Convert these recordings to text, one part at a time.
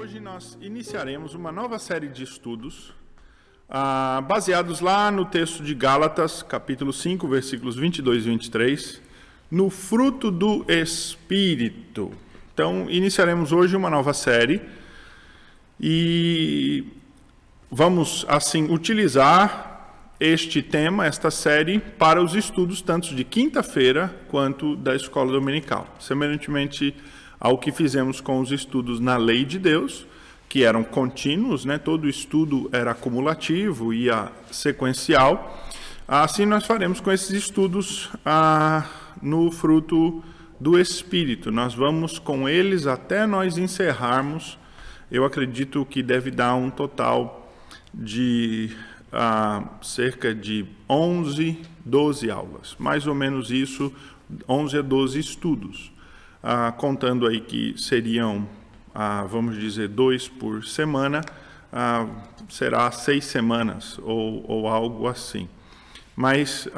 Hoje nós iniciaremos uma nova série de estudos baseados lá no texto de Gálatas, capítulo 5, versículos 22 e 23, no fruto do Espírito. Então, iniciaremos hoje uma nova série e vamos, assim, utilizar este tema, esta série, para os estudos tanto de quinta-feira quanto da escola dominical. Semelhantemente ao que fizemos com os estudos na lei de Deus, que eram contínuos, né? Todo estudo era acumulativo e sequencial. Assim nós faremos com esses estudos no fruto do Espírito. Nós vamos com eles até nós encerrarmos. Eu acredito que deve dar um total de cerca de 11, 12 aulas. Mais ou menos isso, 11 a 12 estudos. Contando aí que seriam, vamos dizer, 2 por semana, será 6 semanas ou algo assim. Mas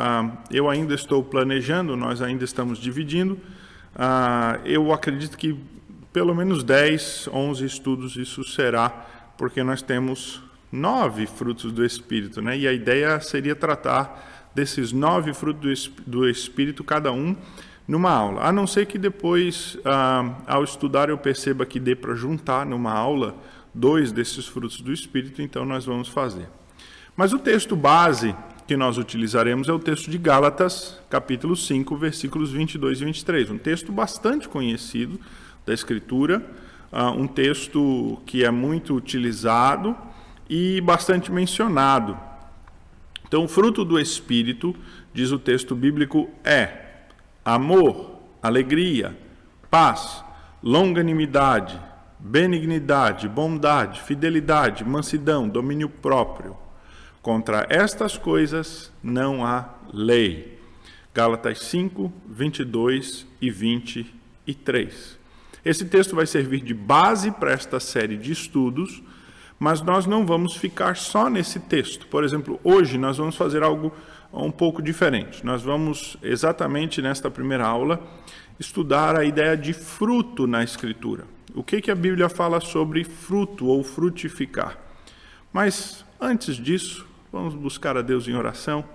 eu ainda estou planejando, nós ainda estamos dividindo. Eu acredito que pelo menos 10, 11 estudos isso será, porque nós temos 9 frutos do Espírito, né? E a ideia seria tratar desses 9 frutos do Espírito, cada um numa aula. A não ser que depois, ao estudar, eu perceba que dê para juntar numa aula 2 desses frutos do Espírito, então nós vamos fazer. Mas o texto base que nós utilizaremos é o texto de Gálatas, capítulo 5, versículos 22 e 23. Um texto bastante conhecido da Escritura, um texto que é muito utilizado e bastante mencionado. Então, o fruto do Espírito, diz o texto bíblico, é amor, alegria, paz, longanimidade, benignidade, bondade, fidelidade, mansidão, domínio próprio. Contra estas coisas não há lei. Gálatas 5, 22 e 23. Esse texto vai servir de base para esta série de estudos, mas nós não vamos ficar só nesse texto. Por exemplo, hoje nós vamos fazer algo um pouco diferente. Nós vamos, exatamente nesta primeira aula, estudar a ideia de fruto na Escritura. O que a Bíblia fala sobre fruto ou frutificar. Mas, antes disso, vamos buscar a Deus em oração,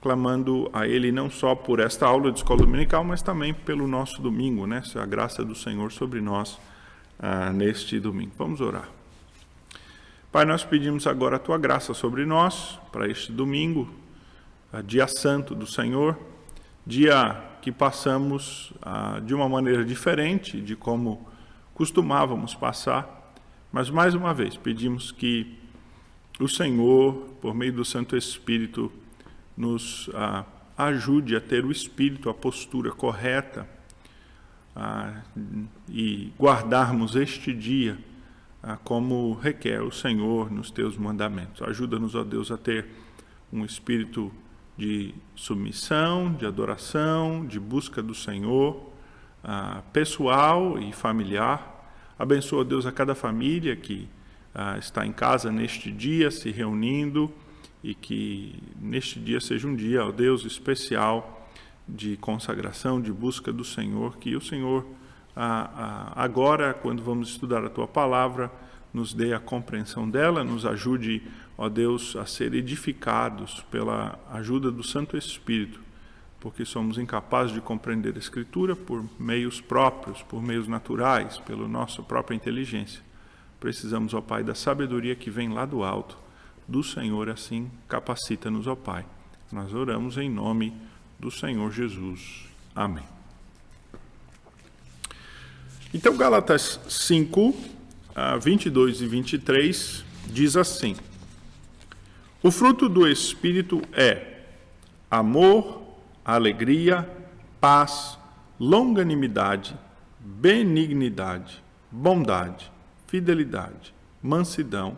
clamando a Ele não só por esta aula de escola dominical, mas também pelo nosso domingo, né? A graça do Senhor sobre nós neste domingo. Vamos orar. Pai, nós pedimos agora a Tua graça sobre nós, para este domingo, dia santo do Senhor, dia que passamos de uma maneira diferente de como costumávamos passar, mas mais uma vez pedimos que o Senhor, por meio do Santo Espírito, nos ajude a ter o espírito, a postura correta e guardarmos este dia como requer o Senhor nos Teus mandamentos. Ajuda-nos, ó Deus, a ter um espírito de submissão, de adoração, de busca do Senhor, pessoal e familiar. Abençoa, Deus, a cada família que está em casa neste dia, se reunindo, e que neste dia seja um dia, ó Deus, especial de consagração, de busca do Senhor, que o Senhor, agora, quando vamos estudar a Tua palavra, nos dê a compreensão dela, nos ajude, ó Deus, a ser edificados pela ajuda do Santo Espírito, porque somos incapazes de compreender a Escritura por meios próprios, por meios naturais, pela nossa própria inteligência. Precisamos, ó Pai, da sabedoria que vem lá do alto, do Senhor, assim capacita-nos, ó Pai. Nós oramos em nome do Senhor Jesus. Amém. Então, Gálatas 5, 22 e 23, diz assim: o fruto do Espírito é amor, alegria, paz, longanimidade, benignidade, bondade, fidelidade, mansidão,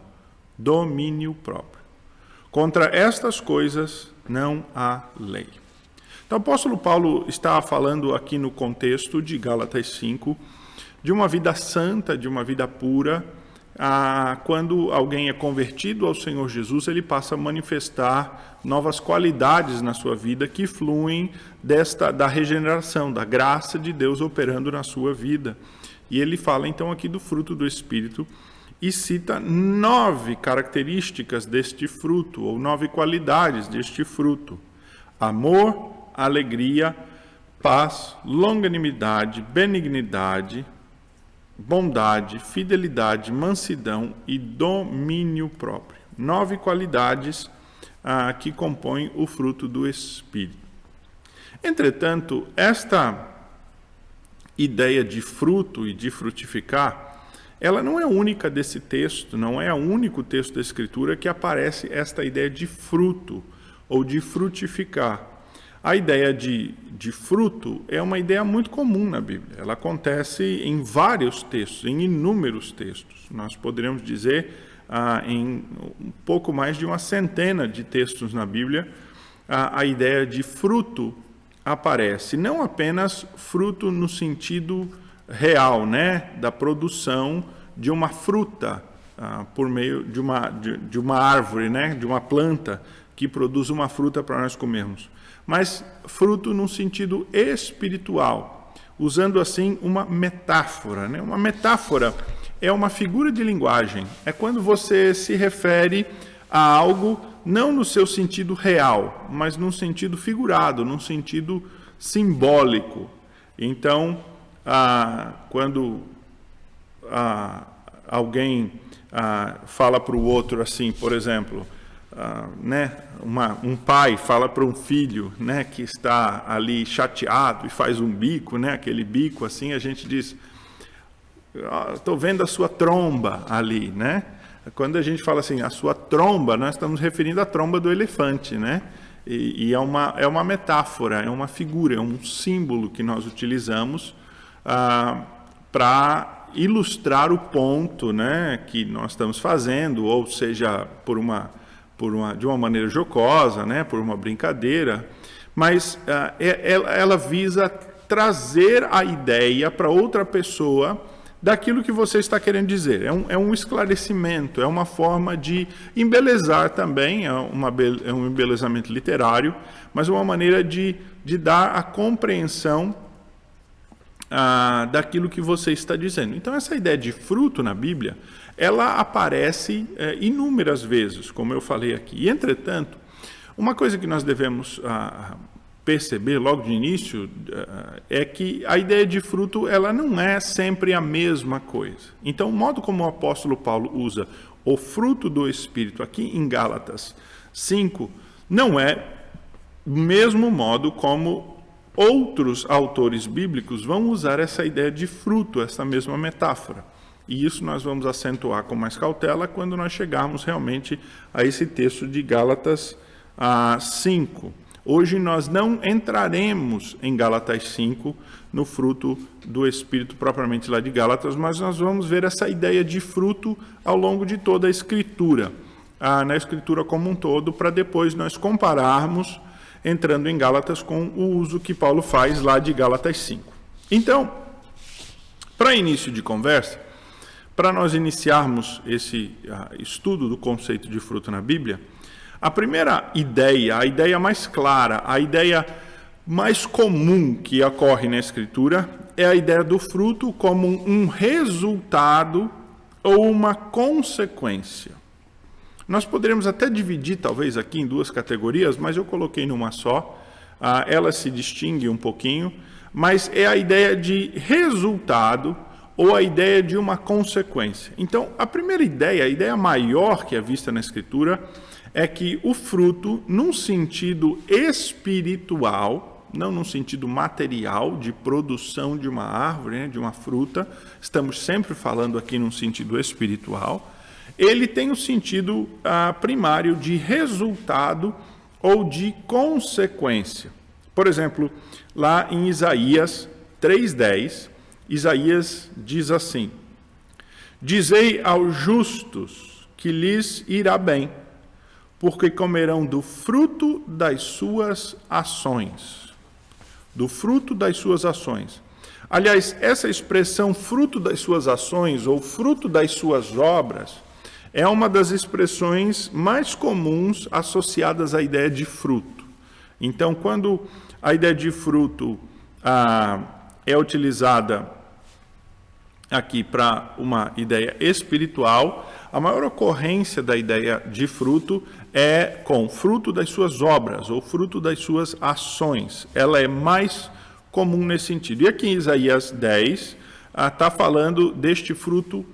domínio próprio. Contra estas coisas não há lei. Então, o apóstolo Paulo está falando aqui no contexto de Gálatas 5, de uma vida santa, de uma vida pura. Quando alguém é convertido ao Senhor Jesus, ele passa a manifestar novas qualidades na sua vida que fluem da regeneração, da graça de Deus operando na sua vida. E ele fala então aqui do fruto do Espírito, e cita 9 características deste fruto, ou 9 qualidades deste fruto: amor, alegria, paz, longanimidade, benignidade, bondade, fidelidade, mansidão e domínio próprio. 9 qualidades que compõem o fruto do Espírito. Entretanto, esta ideia de fruto e de frutificar, ela não é única desse texto, não é o único texto da Escritura que aparece esta ideia de fruto ou de frutificar. A ideia de fruto é uma ideia muito comum na Bíblia. Ela acontece em vários textos, em inúmeros textos. Nós poderíamos dizer em um pouco mais de uma centena de textos na Bíblia, a ideia de fruto aparece. Não apenas fruto no sentido real, né, da produção de uma fruta por meio de uma árvore, né, de uma planta que produz uma fruta para nós comermos, mas fruto no sentido espiritual, usando assim uma metáfora, né? Uma metáfora é uma figura de linguagem, é quando você se refere a algo não no seu sentido real, mas num sentido figurado, num sentido simbólico. Então, quando alguém fala para o outro assim, por exemplo, né, um pai fala para um filho, né, que está ali chateado e faz um bico, né, aquele bico assim, a gente diz: estou vendo a sua tromba ali, né? Quando a gente fala assim, a sua tromba, nós estamos referindo à tromba do elefante, né? E é uma metáfora, é uma figura, é um símbolo que nós utilizamos para ilustrar o ponto, né, que nós estamos fazendo, ou seja, de uma maneira jocosa, né, por uma brincadeira, mas ela visa trazer a ideia para outra pessoa daquilo que você está querendo dizer. É um esclarecimento, é uma forma de embelezar também, é um embelezamento literário, mas uma maneira de dar a compreensão daquilo que você está dizendo. Então, essa ideia de fruto na Bíblia, ela aparece inúmeras vezes, como eu falei aqui. E, entretanto, uma coisa que nós devemos perceber logo de início é que a ideia de fruto, ela não é sempre a mesma coisa. Então, o modo como o apóstolo Paulo usa o fruto do Espírito aqui em Gálatas 5 não é o mesmo modo como outros autores bíblicos vão usar essa ideia de fruto, essa mesma metáfora. E isso nós vamos acentuar com mais cautela quando nós chegarmos realmente a esse texto de Gálatas 5. Hoje nós não entraremos em Gálatas 5, no fruto do Espírito propriamente lá de Gálatas, mas nós vamos ver essa ideia de fruto ao longo de toda a Escritura, na Escritura como um todo, para depois nós compararmos, entrando em Gálatas, com o uso que Paulo faz lá de Gálatas 5. Então, para início de conversa, para nós iniciarmos esse estudo do conceito de fruto na Bíblia, a primeira ideia, a ideia mais clara, a ideia mais comum que ocorre na Escritura é a ideia do fruto como um resultado ou uma consequência. Nós poderíamos até dividir, talvez, aqui em duas categorias, mas eu coloquei numa só. Ela se distingue um pouquinho, mas é a ideia de resultado ou a ideia de uma consequência. Então, a primeira ideia, a ideia maior que é vista na Escritura, é que o fruto, num sentido espiritual, não num sentido material, de produção de uma árvore, né, de uma fruta, estamos sempre falando aqui num sentido espiritual, ele tem o sentido primário de resultado ou de consequência. Por exemplo, lá em Isaías 3:10, Isaías diz assim: dizei aos justos que lhes irá bem, porque comerão do fruto das suas ações. Do fruto das suas ações. Aliás, essa expressão fruto das suas ações ou fruto das suas obras é uma das expressões mais comuns associadas à ideia de fruto. Então, quando a ideia de fruto é utilizada aqui para uma ideia espiritual, a maior ocorrência da ideia de fruto é com fruto das suas obras ou fruto das suas ações. Ela é mais comum nesse sentido. E aqui em Isaías 10 está falando deste fruto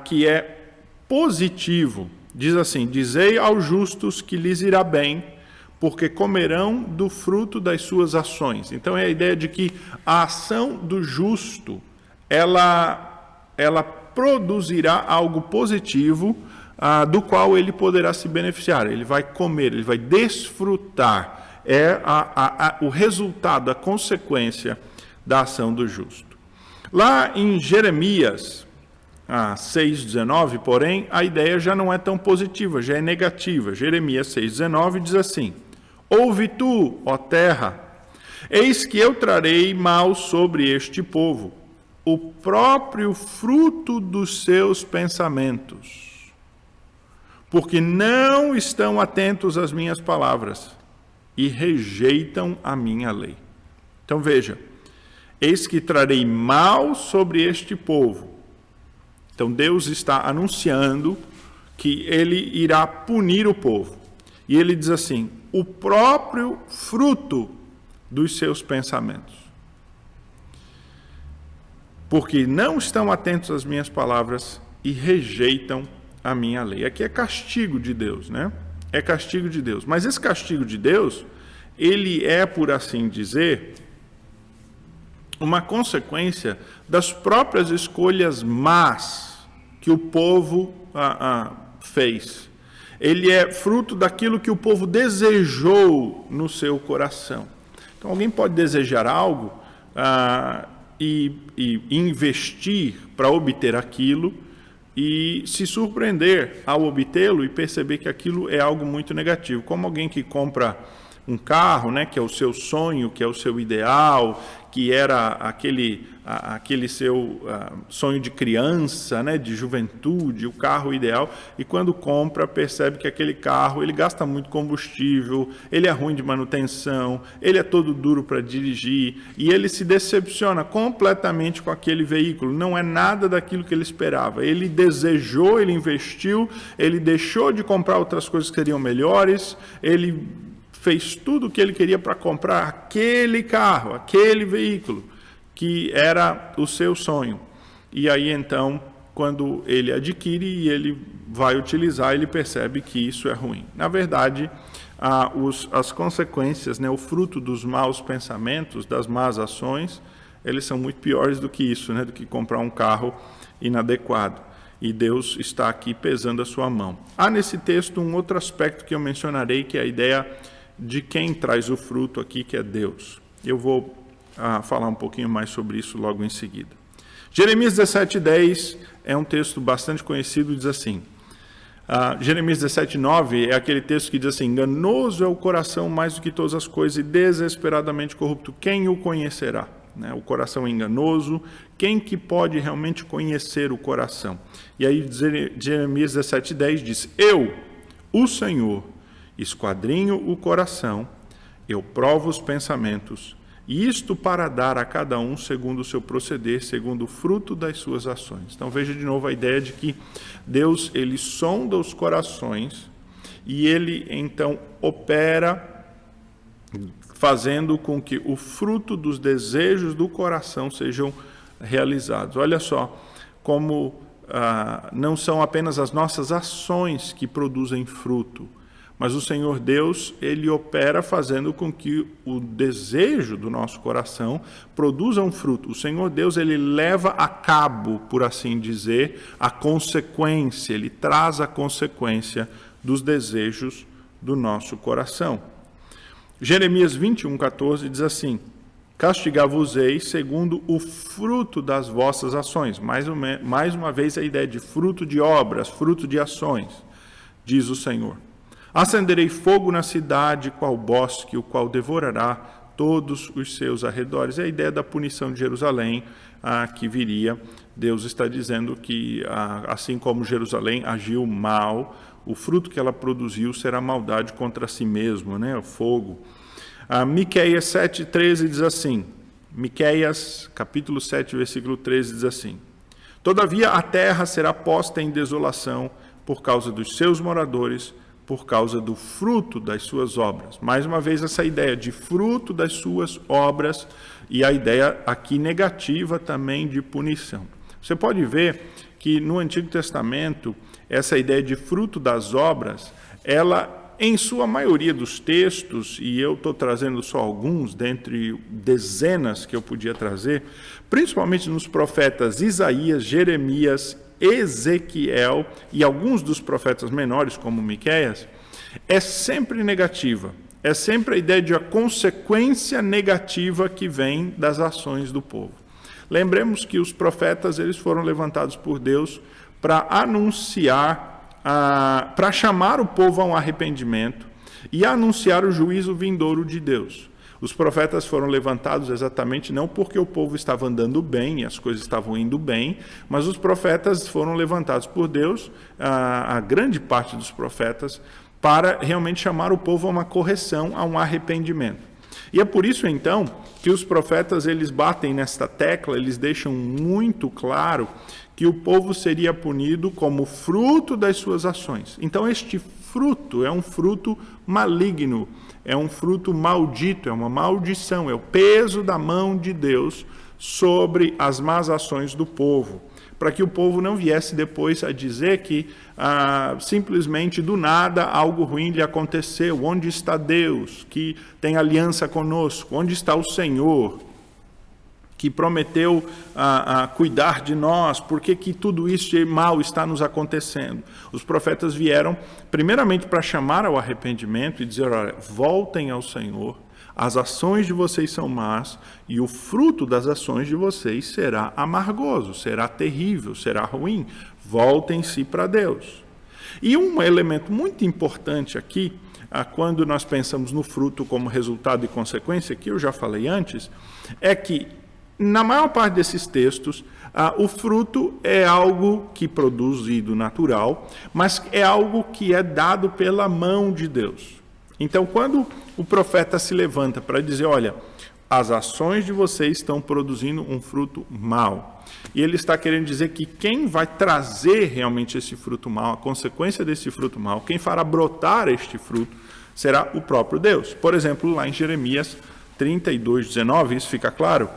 que é positivo. Diz assim: dizei aos justos que lhes irá bem, porque comerão do fruto das suas ações. Então é a ideia de que a ação do justo, ela produzirá algo positivo, do qual ele poderá se beneficiar. Ele vai comer, ele vai desfrutar. É o resultado, a consequência da ação do justo. Lá em Jeremias 6,19, porém, a ideia já não é tão positiva, já é negativa. Jeremias 6,19 diz assim: ouve tu, ó terra, eis que eu trarei mal sobre este povo, o próprio fruto dos seus pensamentos, porque não estão atentos às minhas palavras e rejeitam a minha lei. Então veja, eis que trarei mal sobre este povo. Então Deus está anunciando que ele irá punir o povo. E ele diz assim: o próprio fruto dos seus pensamentos. Porque não estão atentos às minhas palavras e rejeitam a minha lei. Aqui é castigo de Deus, né? É castigo de Deus. Mas esse castigo de Deus, ele é, por assim dizer, uma consequência das próprias escolhas más que o povo fez. Ele é fruto daquilo que o povo desejou no seu coração. Então, alguém pode desejar algo e investir para obter aquilo e se surpreender ao obtê-lo e perceber que aquilo é algo muito negativo. Como alguém que compra um carro, né, que é o seu sonho, que é o seu ideal, que era aquele seu sonho de criança, né, de juventude, o carro ideal, e quando compra, percebe que aquele carro, ele gasta muito combustível, ele é ruim de manutenção, ele é todo duro para dirigir, e ele se decepciona completamente com aquele veículo, não é nada daquilo que ele esperava. Ele desejou, ele investiu, ele deixou de comprar outras coisas que seriam melhores, ele fez tudo o que ele queria para comprar aquele carro, aquele veículo, que era o seu sonho. E aí, então, quando ele adquire e ele vai utilizar, ele percebe que isso é ruim. Na verdade, as consequências, né, o fruto dos maus pensamentos, das más ações, eles são muito piores do que isso, né, do que comprar um carro inadequado. E Deus está aqui pesando a sua mão. Há nesse texto um outro aspecto que eu mencionarei, que é a ideia de quem traz o fruto aqui, que é Deus. Eu vou falar um pouquinho mais sobre isso logo em seguida. Jeremias 17,10 é um texto bastante conhecido, diz assim, Jeremias 17,9 é aquele texto que diz assim: enganoso é o coração mais do que todas as coisas e desesperadamente corrupto, quem o conhecerá? Né? O coração é enganoso, quem que pode realmente conhecer o coração? E aí Jeremias 17,10 diz: eu, o Senhor, esquadrinho o coração, eu provo os pensamentos, e isto para dar a cada um segundo o seu proceder, segundo o fruto das suas ações. Então veja de novo a ideia de que Deus, ele sonda os corações e ele então opera fazendo com que o fruto dos desejos do coração sejam realizados. Olha só como não são apenas as nossas ações que produzem fruto, mas o Senhor Deus, ele opera fazendo com que o desejo do nosso coração produza um fruto. O Senhor Deus, ele leva a cabo, por assim dizer, a consequência, ele traz a consequência dos desejos do nosso coração. Jeremias 21,14 diz assim: castigar-vos-ei segundo o fruto das vossas ações. Mais uma vez a ideia de fruto de obras, fruto de ações, diz o Senhor. Acenderei fogo na cidade, qual bosque, o qual devorará todos os seus arredores. É a ideia da punição de Jerusalém que viria. Deus está dizendo que, assim como Jerusalém agiu mal, o fruto que ela produziu será maldade contra si mesmo, né? O fogo. Miqueias 7,13 diz assim, Miqueias, capítulo 7, versículo 13, diz assim: Todavia a terra será posta em desolação por causa dos seus moradores, por causa do fruto das suas obras. Mais uma vez, essa ideia de fruto das suas obras e a ideia aqui negativa também de punição. Você pode ver que no Antigo Testamento, essa ideia de fruto das obras, ela, em sua maioria dos textos, e eu estou trazendo só alguns, dentre dezenas que eu podia trazer, principalmente nos profetas Isaías, Jeremias, Ezequiel e alguns dos profetas menores, como Miqueias, é sempre negativa. É sempre a ideia de a consequência negativa que vem das ações do povo. Lembremos que os profetas eles foram levantados por Deus para anunciar, para chamar o povo a um arrependimento e anunciar o juízo vindouro de Deus. Os profetas foram levantados exatamente não porque o povo estava andando bem e as coisas estavam indo bem, mas os profetas foram levantados por Deus, a grande parte dos profetas, para realmente chamar o povo a uma correção, a um arrependimento. E é por isso, então, que os profetas eles batem nesta tecla, eles deixam muito claro que o povo seria punido como fruto das suas ações. Então, este fruto é um fruto maligno, é um fruto maldito, é uma maldição, é o peso da mão de Deus sobre as más ações do povo, para que o povo não viesse depois a dizer que simplesmente do nada algo ruim lhe aconteceu. Onde está Deus que tem aliança conosco? Onde está o Senhor que prometeu cuidar de nós? Por que tudo isso de mal está nos acontecendo? Os profetas vieram primeiramente para chamar ao arrependimento e dizer, olha, voltem ao Senhor, as ações de vocês são más e o fruto das ações de vocês será amargoso, será terrível, será ruim. Voltem-se para Deus. E um elemento muito importante aqui, quando nós pensamos no fruto como resultado e consequência, que eu já falei antes, é que na maior parte desses textos, o fruto é algo que é produzido natural, mas é algo que é dado pela mão de Deus. Então, quando o profeta se levanta para dizer, olha, as ações de vocês estão produzindo um fruto mau, e ele está querendo dizer que quem vai trazer realmente esse fruto mau, a consequência desse fruto mau, quem fará brotar este fruto, será o próprio Deus. Por exemplo, lá em Jeremias 32:19, isso fica claro,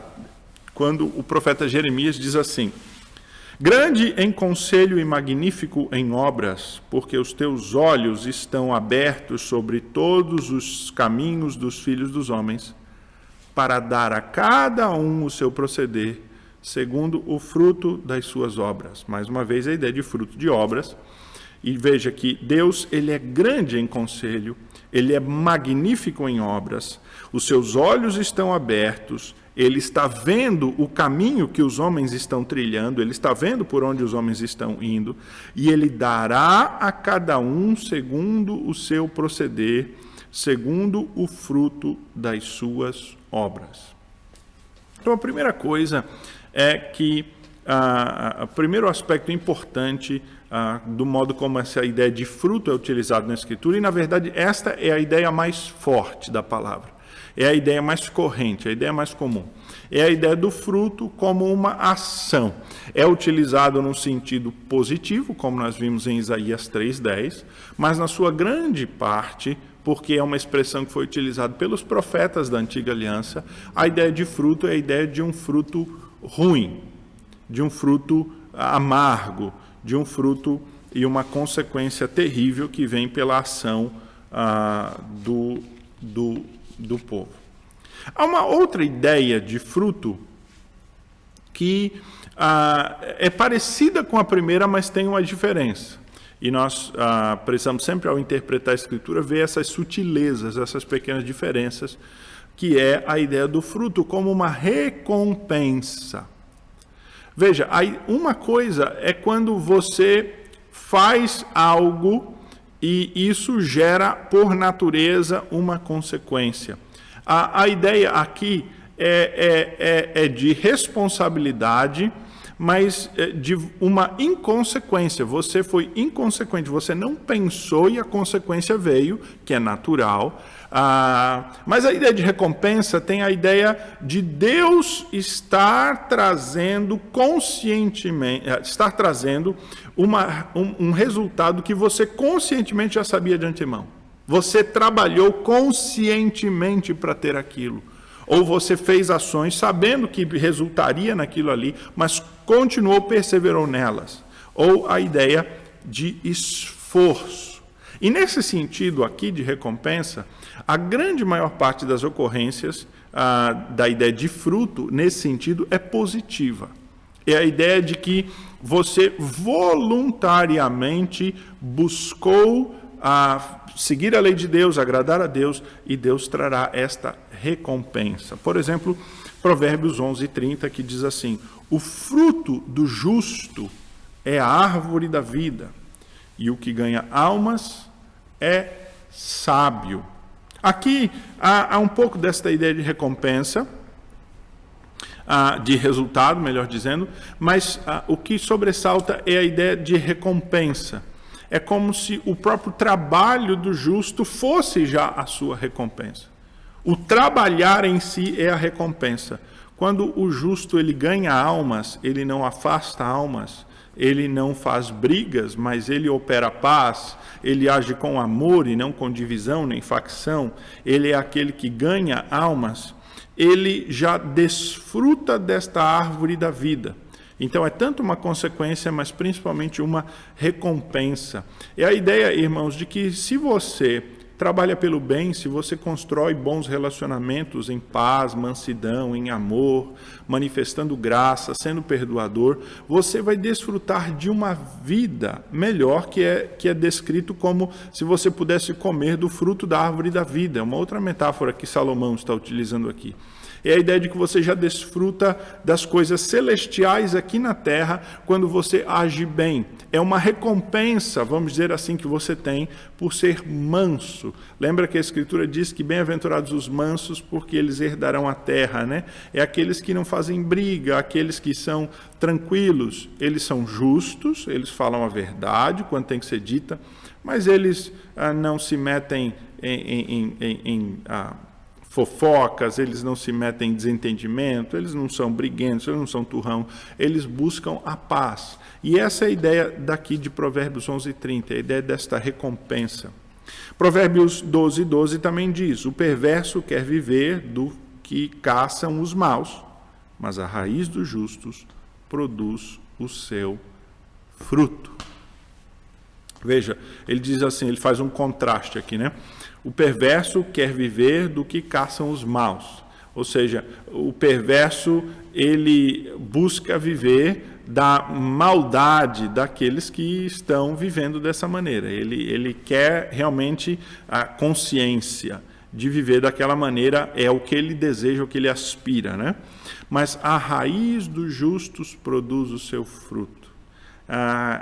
quando o profeta Jeremias diz assim, grande em conselho e magnífico em obras, porque os teus olhos estão abertos sobre todos os caminhos dos filhos dos homens, para dar a cada um o seu proceder, segundo o fruto das suas obras. Mais uma vez, a ideia de fruto de obras. E veja que Deus, ele é grande em conselho, ele é magnífico em obras, os seus olhos estão abertos, ele está vendo o caminho que os homens estão trilhando, ele está vendo por onde os homens estão indo, e ele dará a cada um segundo o seu proceder, segundo o fruto das suas obras. Então, a primeira coisa é que o primeiro aspecto importante do modo como essa ideia de fruto é utilizada na Escritura, e na verdade esta é a ideia mais forte da palavra, é a ideia mais corrente, a ideia mais comum. É a ideia do fruto como uma ação. É utilizado no sentido positivo, como nós vimos em Isaías 3:10, mas na sua grande parte, porque é uma expressão que foi utilizada pelos profetas da Antiga Aliança, a ideia de fruto é a ideia de um fruto ruim, de um fruto amargo, de um fruto e uma consequência terrível que vem pela ação do povo. Há uma outra ideia de fruto que é parecida com a primeira, mas tem uma diferença. E nós precisamos sempre, ao interpretar a Escritura, ver essas sutilezas, essas pequenas diferenças, que é a ideia do fruto como uma recompensa. Veja, uma coisa é quando você faz algo e isso gera, por natureza, uma consequência. A ideia aqui é de responsabilidade, mas de uma inconsequência. Você foi inconsequente, você não pensou e a consequência veio, que é natural. Mas a ideia de recompensa tem a ideia de Deus estar trazendo conscientemente, estar trazendo um resultado que você conscientemente já sabia de antemão. Você trabalhou conscientemente para ter aquilo. Ou você fez ações sabendo que resultaria naquilo ali, mas continuou, perseverou nelas. Ou a ideia de esforço. E nesse sentido aqui de recompensa, a grande maior parte das ocorrências da ideia de fruto, nesse sentido, é positiva. É a ideia de que você voluntariamente buscou seguir a lei de Deus, agradar a Deus, e Deus trará esta recompensa. Por exemplo, Provérbios 11:30, que diz assim: o fruto do justo é a árvore da vida, e o que ganha almas é sábio. Aqui há um pouco desta ideia de recompensa, de resultado, melhor dizendo, mas o que sobressalta é a ideia de recompensa. É como se o próprio trabalho do justo fosse já a sua recompensa. O trabalhar em si é a recompensa. Quando o justo ele ganha almas, ele não afasta almas, ele não faz brigas, mas ele opera paz, ele age com amor e não com divisão nem facção, ele é aquele que ganha almas, ele já desfruta desta árvore da vida. Então é tanto uma consequência, mas principalmente uma recompensa. É a ideia, irmãos, de que se você trabalha pelo bem, se você constrói bons relacionamentos em paz, mansidão, em amor, manifestando graça, sendo perdoador, você vai desfrutar de uma vida melhor que é descrito como se você pudesse comer do fruto da árvore da vida. É uma outra metáfora que Salomão está utilizando aqui. É a ideia de que você já desfruta das coisas celestiais aqui na terra quando você age bem. É uma recompensa, vamos dizer assim, que você tem por ser manso. Lembra que a Escritura diz que bem-aventurados os mansos, porque eles herdarão a terra, né? É aqueles que não fazem briga, aqueles que são tranquilos. Eles são justos, eles falam a verdade quando tem que ser dita, mas eles não se metem em fofocas, eles não se metem em desentendimento, eles não são briguentos, eles não são turrão, eles buscam a paz. E essa é a ideia daqui de Provérbios 11:30, a ideia desta recompensa. Provérbios 12:12 também diz: o perverso quer viver do que caçam os maus, mas a raiz dos justos produz o seu fruto. Veja, ele diz assim, ele faz um contraste aqui, né? O perverso quer viver do que caçam os maus. Ou seja, o perverso, ele busca viver da maldade daqueles que estão vivendo dessa maneira. Ele quer realmente a consciência de viver daquela maneira, é o que ele deseja, o que ele aspira, né? Mas a raiz dos justos produz o seu fruto.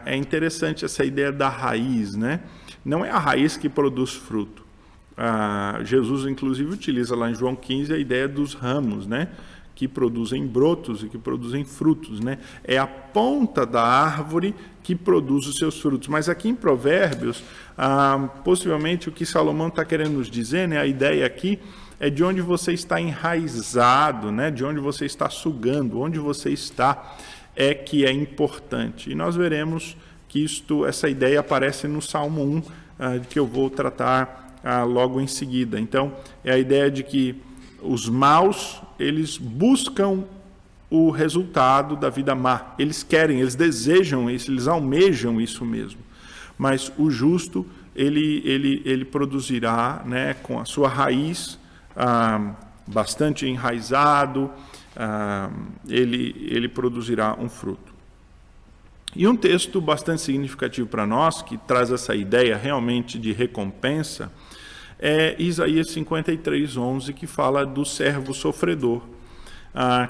É interessante essa ideia da raiz, né? Não é a raiz que produz fruto. Jesus, inclusive, utiliza lá em João 15 a ideia dos ramos, né? Que produzem brotos e que produzem frutos, né? É a ponta da árvore que produz os seus frutos. Mas aqui em Provérbios, possivelmente o que Salomão está querendo nos dizer, né? A ideia aqui é de onde você está enraizado, né? De onde você está sugando, onde você está é que é importante. E nós veremos que essa ideia aparece no Salmo 1, que eu vou tratar logo em seguida. Então, é a ideia de que os maus, eles buscam o resultado da vida má. Eles querem, eles desejam isso, eles almejam isso mesmo. Mas o justo, ele produzirá, né, com a sua raiz bastante enraizado, ele produzirá um fruto. E um texto bastante significativo para nós, que traz essa ideia realmente de recompensa, é Isaías 53:11, que fala do servo sofredor,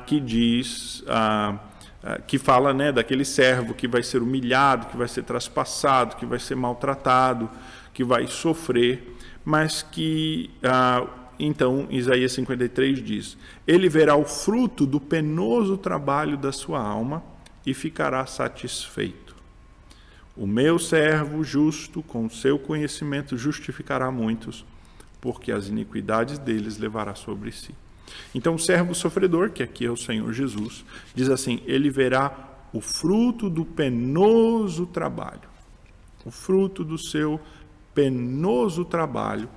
que diz, que fala, né, daquele servo que vai ser humilhado, que vai ser traspassado, que vai ser maltratado, que vai sofrer, mas que, então, Isaías 53 diz: ele verá o fruto do penoso trabalho da sua alma e ficará satisfeito. O meu servo justo, com seu conhecimento, justificará muitos, porque as iniquidades deles levará sobre si. Então, o servo sofredor, que aqui é o Senhor Jesus, diz assim, ele verá o fruto do penoso trabalho, o fruto do seu penoso trabalho,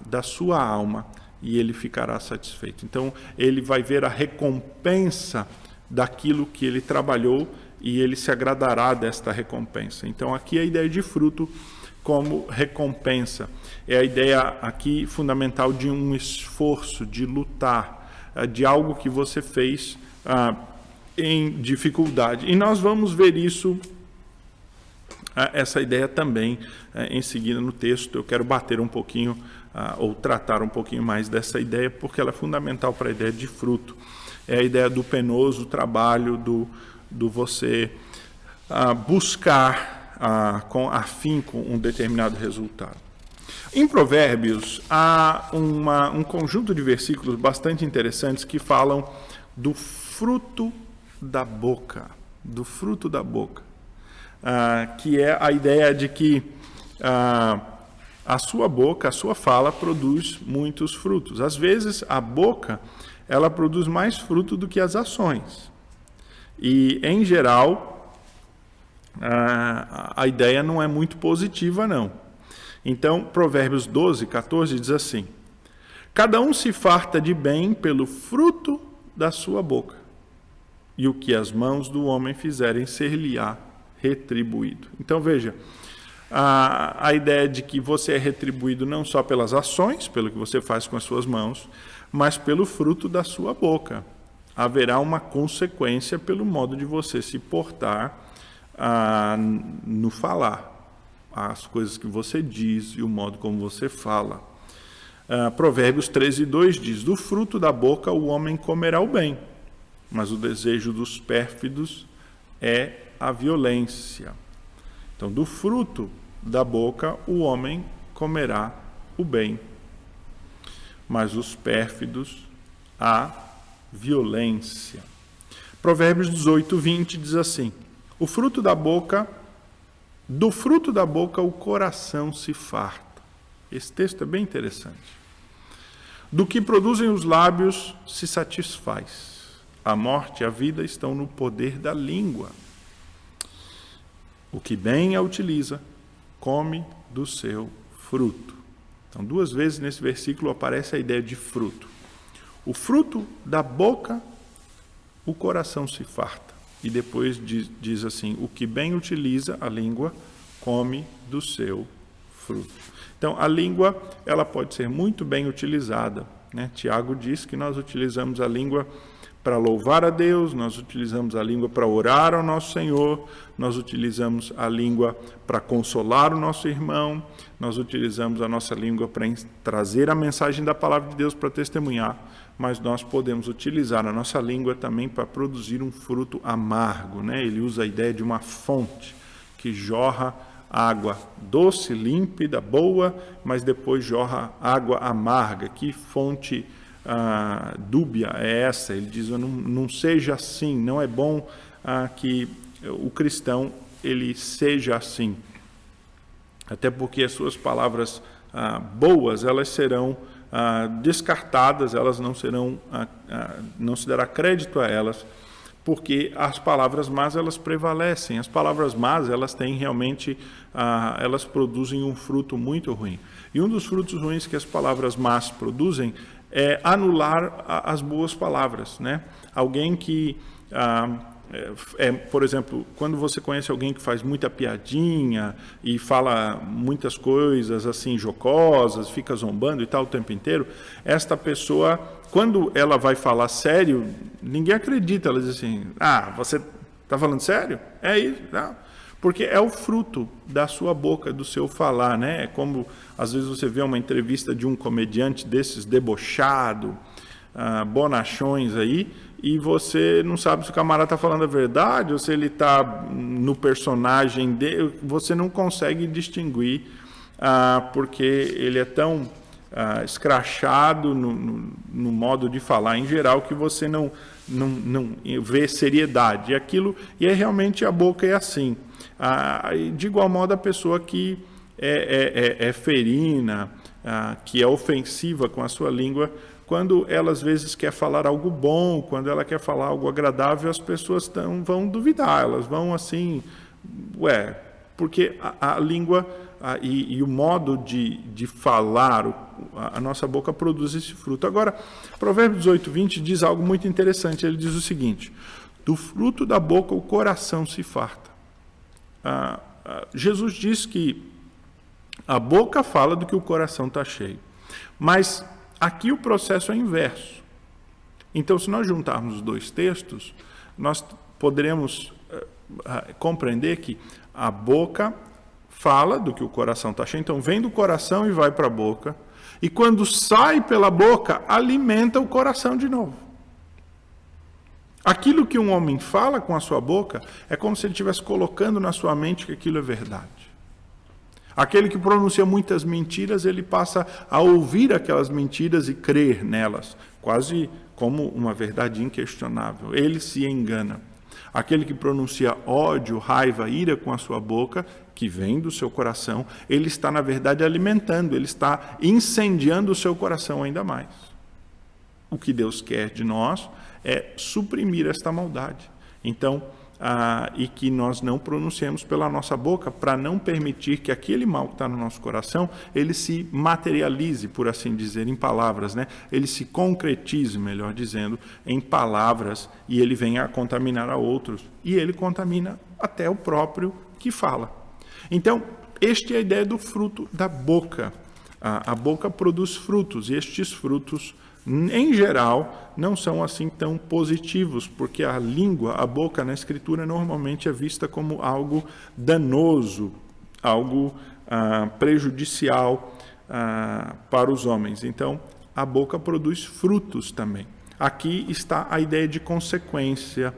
da sua alma, e ele ficará satisfeito. Então, ele vai ver a recompensa daquilo que ele trabalhou e ele se agradará desta recompensa. Então, aqui a ideia de fruto como recompensa é a ideia aqui fundamental de um esforço, de lutar, de algo que você fez em dificuldade. E nós vamos ver isso, essa ideia também em seguida no texto. Eu quero bater um pouquinho, ou tratar um pouquinho mais dessa ideia, porque ela é fundamental para a ideia de fruto. É a ideia do penoso trabalho, do você buscar com afinco um determinado resultado. Em Provérbios, há um conjunto de versículos bastante interessantes que falam do fruto da boca, que é a ideia de que a sua boca, a sua fala produz muitos frutos. Às vezes, a boca, ela produz mais fruto do que as ações. E, em geral, a ideia não é muito positiva, não. Então, Provérbios 12, 14 diz assim: cada um se farta de bem pelo fruto da sua boca, e o que as mãos do homem fizerem ser-lhe-á retribuído. Então, veja, a ideia de que você é retribuído não só pelas ações, pelo que você faz com as suas mãos, mas pelo fruto da sua boca. Haverá uma consequência pelo modo de você se portar no falar, as coisas que você diz e o modo como você fala. Provérbios 13, 2 diz: do fruto da boca o homem comerá o bem, mas o desejo dos pérfidos é a violência. Então, do fruto da boca o homem comerá o bem, mas os pérfidos a violência. Provérbios 18, 20 diz assim: do fruto da boca o coração se farta. Esse texto é bem interessante. Do que produzem os lábios se satisfaz. A morte e a vida estão no poder da língua. O que bem a utiliza, come do seu fruto. Então, 2 vezes nesse versículo aparece a ideia de fruto. O fruto da boca, o coração se farta. E depois diz assim: o que bem utiliza a língua, come do seu fruto. Então, a língua, ela pode ser muito bem utilizada, né? Tiago diz que nós utilizamos a língua para louvar a Deus, nós utilizamos a língua para orar ao nosso Senhor, nós utilizamos a língua para consolar o nosso irmão, nós utilizamos a nossa língua para trazer a mensagem da palavra de Deus para testemunhar, mas nós podemos utilizar a nossa língua também para produzir um fruto amargo, né? Ele usa a ideia de uma fonte que jorra água doce, límpida, boa, mas depois jorra água amarga. Que fonte dúbia é essa? Ele diz: não seja assim, não é bom que o cristão ele seja assim. Até porque as suas palavras boas, elas serão descartadas, elas não se dará crédito a elas, porque as palavras más, elas prevalecem. As palavras más, elas têm realmente, elas produzem um fruto muito ruim. E um dos frutos ruins que as palavras más produzem é anular as boas palavras, né? Alguém que, por exemplo, quando você conhece alguém que faz muita piadinha e fala muitas coisas assim jocosas, fica zombando e tal o tempo inteiro, esta pessoa, quando ela vai falar sério, ninguém acredita. Ela diz assim: você está falando sério? É isso? Não. Porque é o fruto da sua boca, do seu falar, né? É como, às vezes, você vê uma entrevista de um comediante desses debochado, bonachões aí, e você não sabe se o camarada está falando a verdade ou se ele está no personagem dele. Você não consegue distinguir, porque ele é tão escrachado no modo de falar em geral, que você não vê seriedade. E realmente a boca é assim. De igual modo, a pessoa que é ferina, que é ofensiva com a sua língua, quando ela às vezes quer falar algo bom, quando ela quer falar algo agradável, as pessoas vão duvidar, elas vão assim, porque a língua e o modo de falar, a nossa boca produz esse fruto. Agora, Provérbios 18, 20 diz algo muito interessante. Ele diz o seguinte: do fruto da boca o coração se farta. Jesus diz que a boca fala do que o coração está cheio. Mas aqui o processo é inverso. Então, se nós juntarmos os dois textos, nós poderemos compreender que a boca fala do que o coração está cheio. Então, vem do coração e vai para a boca. E quando sai pela boca, alimenta o coração de novo. Aquilo que um homem fala com a sua boca é como se ele estivesse colocando na sua mente que aquilo é verdade. Aquele que pronuncia muitas mentiras, ele passa a ouvir aquelas mentiras e crer nelas, quase como uma verdade inquestionável. Ele se engana. Aquele que pronuncia ódio, raiva, ira com a sua boca, que vem do seu coração, ele está, na verdade, alimentando, ele está incendiando o seu coração ainda mais. O que Deus quer de nós é suprimir esta maldade. Então, e que nós não pronunciemos pela nossa boca, para não permitir que aquele mal que está no nosso coração, ele se materialize, por assim dizer, em palavras, né? Ele se concretize, melhor dizendo, em palavras, e ele venha a contaminar a outros. E ele contamina até o próprio que fala. Então, esta é a ideia do fruto da boca. A boca produz frutos, e estes frutos, em geral, não são assim tão positivos, porque a língua, a boca na Escritura normalmente é vista como algo danoso, algo prejudicial para os homens. Então, a boca produz frutos também. Aqui está a ideia de consequência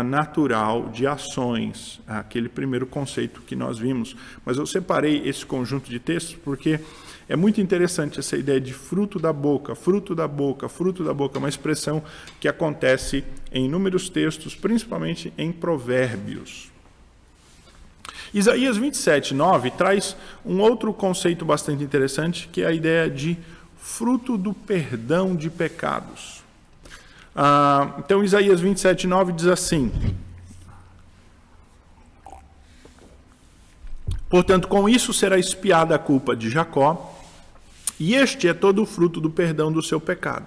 natural de ações, aquele primeiro conceito que nós vimos. Mas eu separei esse conjunto de textos porque é muito interessante essa ideia de fruto da boca, fruto da boca, fruto da boca, uma expressão que acontece em inúmeros textos, principalmente em Provérbios. Isaías 27, 9 traz um outro conceito bastante interessante, que é a ideia de fruto do perdão de pecados. Então, Isaías 27, 9 diz assim: portanto, com isso será expiada a culpa de Jacó, e este é todo o fruto do perdão do seu pecado,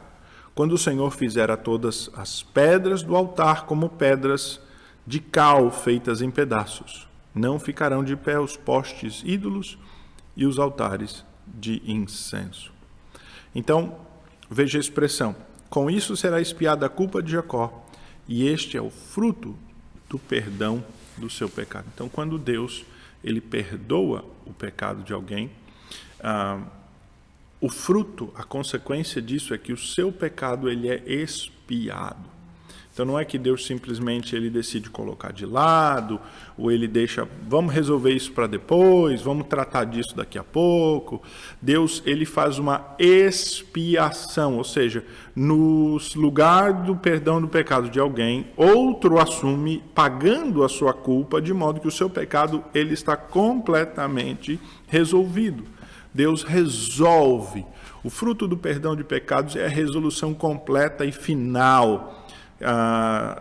quando o Senhor fizer a todas as pedras do altar como pedras de cal feitas em pedaços. Não ficarão de pé os postes ídolos e os altares de incenso. Então, veja a expressão: com isso será expiada a culpa de Jacó, e este é o fruto do perdão do seu pecado. Então, quando Deus ele perdoa o pecado de alguém, o fruto, a consequência disso é que o seu pecado ele é expiado. Então não é que Deus simplesmente ele decide colocar de lado, ou ele deixa, vamos resolver isso para depois, vamos tratar disso daqui a pouco. Deus ele faz uma expiação, ou seja, no lugar do perdão do pecado de alguém, outro assume pagando a sua culpa, de modo que o seu pecado ele está completamente resolvido. Deus resolve. O fruto do perdão de pecados é a resolução completa e final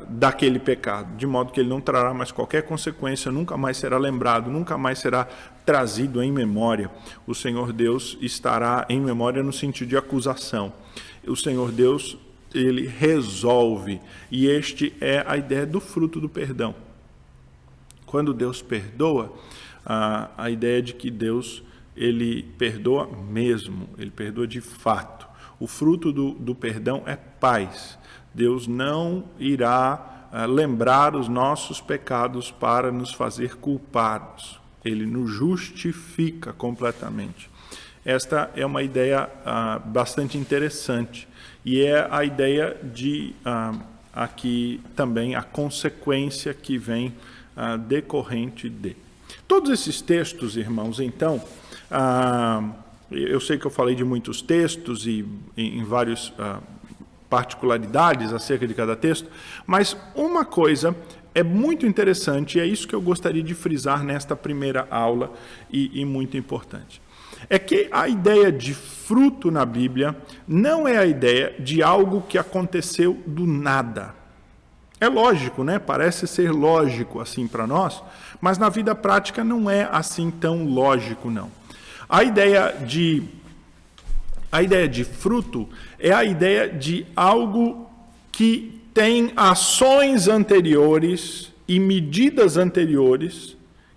daquele pecado, de modo que ele não trará mais qualquer consequência, nunca mais será lembrado, nunca mais será trazido em memória. O Senhor Deus estará em memória no sentido de acusação. O Senhor Deus, ele resolve, e este é a ideia do fruto do perdão. Quando Deus perdoa, a ideia de que Deus ele perdoa mesmo, ele perdoa de fato. O fruto do perdão é paz. Deus não irá lembrar os nossos pecados para nos fazer culpados. Ele nos justifica completamente. Esta é uma ideia bastante interessante. E é a ideia de, aqui também, a consequência que vem decorrente de. Todos esses textos, irmãos, então, eu sei que eu falei de muitos textos e em vários particularidades acerca de cada texto, mas uma coisa é muito interessante, e é isso que eu gostaria de frisar nesta primeira aula, e muito importante. É que a ideia de fruto na Bíblia não é a ideia de algo que aconteceu do nada. É lógico, né? Parece ser lógico assim para nós, mas na vida prática não é assim tão lógico, não. A ideia de fruto é a ideia de algo que tem ações anteriores e medidas anteriores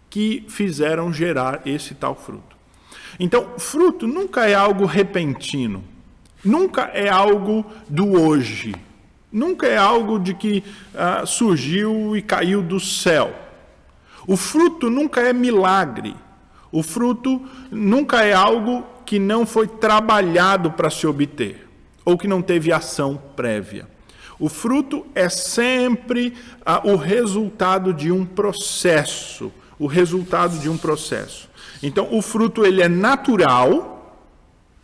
que fizeram gerar esse tal fruto. Então, fruto nunca é algo repentino, nunca é algo do hoje, nunca é algo de que surgiu e caiu do céu. O fruto nunca é milagre, o fruto nunca é algo que não foi trabalhado para se obter, ou que não teve ação prévia. O fruto é sempre o resultado de um processo, Então, o fruto ele é natural,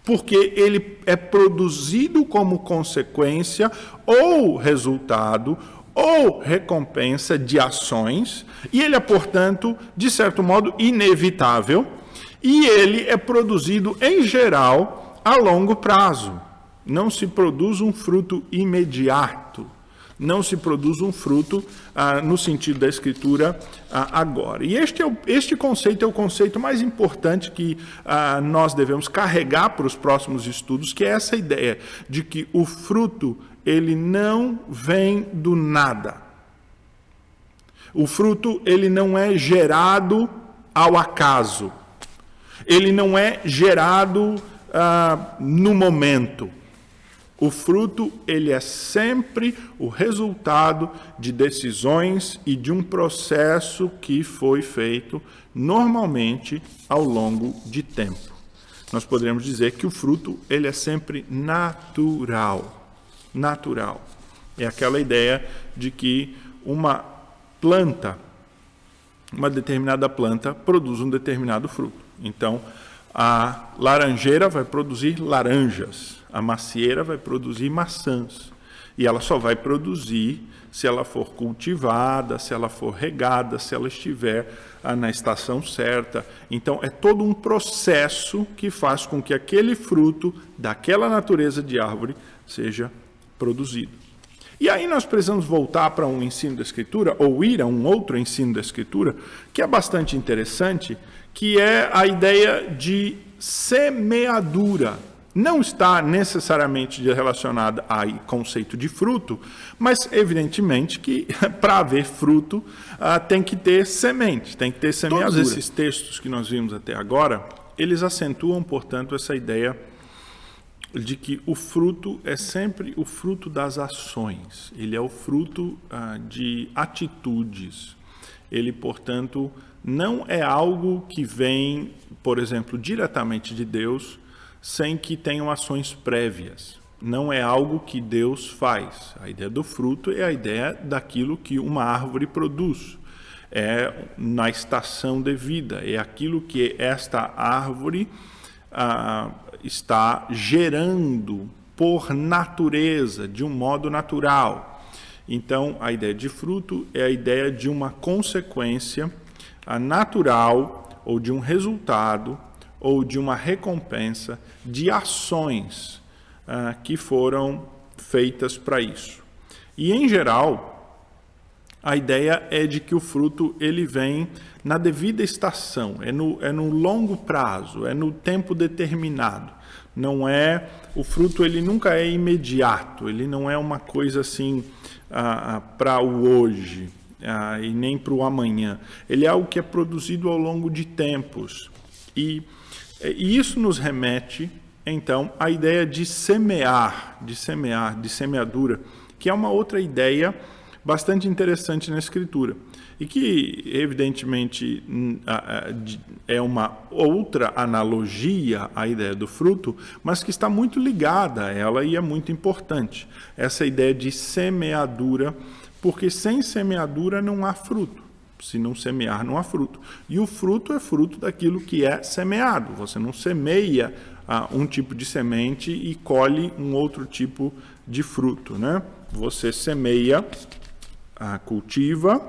porque ele é produzido como consequência ou resultado ou recompensa de ações, e ele é, portanto, de certo modo, inevitável, e ele é produzido, em geral, a longo prazo. Não se produz um fruto imediato. Não se produz um fruto no sentido da Escritura agora. E este conceito é o conceito mais importante que nós devemos carregar para os próximos estudos, que é essa ideia de que o fruto ele não vem do nada. O fruto ele não é gerado ao acaso. Ele não é gerado no momento. O fruto, ele é sempre o resultado de decisões e de um processo que foi feito normalmente ao longo de tempo. Nós poderíamos dizer que o fruto, ele é sempre natural. Natural. É aquela ideia de que uma determinada planta produz um determinado fruto. Então, a laranjeira vai produzir laranjas. A macieira vai produzir maçãs. E ela só vai produzir se ela for cultivada, se ela for regada, se ela estiver na estação certa. Então, é todo um processo que faz com que aquele fruto daquela natureza de árvore seja produzido. E aí nós precisamos voltar para um ensino da Escritura, ou ir a um outro ensino da Escritura, que é bastante interessante, que é a ideia de semeadura. Não está necessariamente relacionada ao conceito de fruto, mas evidentemente que para haver fruto tem que ter semente, tem que ter semeadura. Todos esses textos que nós vimos até agora, eles acentuam, portanto, essa ideia de que o fruto é sempre o fruto das ações, ele é o fruto de atitudes. Ele, portanto, não é algo que vem, por exemplo, diretamente de Deus, sem que tenham ações prévias. Não é algo que Deus faz. A ideia do fruto é a ideia daquilo que uma árvore produz. É na estação devida, é aquilo que esta árvore está gerando por natureza, de um modo natural. Então, a ideia de fruto é a ideia de uma consequência natural ou de um resultado ou de uma recompensa de ações que foram feitas para isso. E, em geral, a ideia é de que o fruto ele vem na devida estação, é no longo prazo, é no tempo determinado. Não é, o fruto ele nunca é imediato, ele não é uma coisa assim para o hoje e nem para o amanhã. Ele é algo que é produzido ao longo de tempos. E isso nos remete, então, à ideia de semear, de semeadura, que é uma outra ideia bastante interessante na Escritura. E que, evidentemente, é uma outra analogia à ideia do fruto, mas que está muito ligada a ela e é muito importante. Essa ideia de semeadura, porque sem semeadura não há fruto. Se não semear, não há fruto. E o fruto é fruto daquilo que é semeado. Você não semeia um tipo de semente e colhe um outro tipo de fruto, né? Você semeia, cultiva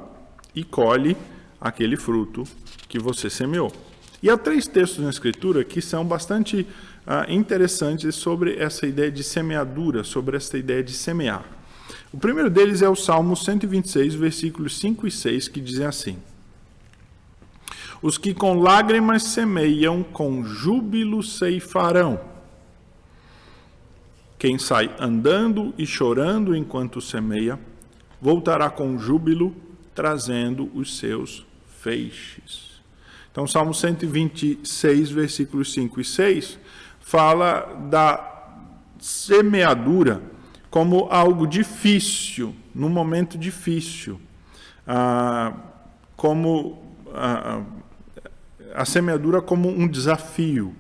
e colhe aquele fruto que você semeou. E há 3 textos na Escritura que são bastante interessantes sobre essa ideia de semeadura, sobre essa ideia de semear. O primeiro deles é o Salmo 126, versículos 5 e 6, que dizem assim: os que com lágrimas semeiam, com júbilo ceifarão. Quem sai andando e chorando enquanto semeia, voltará com júbilo, trazendo os seus feixes. Então, Salmo 126, versículos 5 e 6, fala da semeadura como algo difícil, num momento difícil, como a semeadura como um desafio,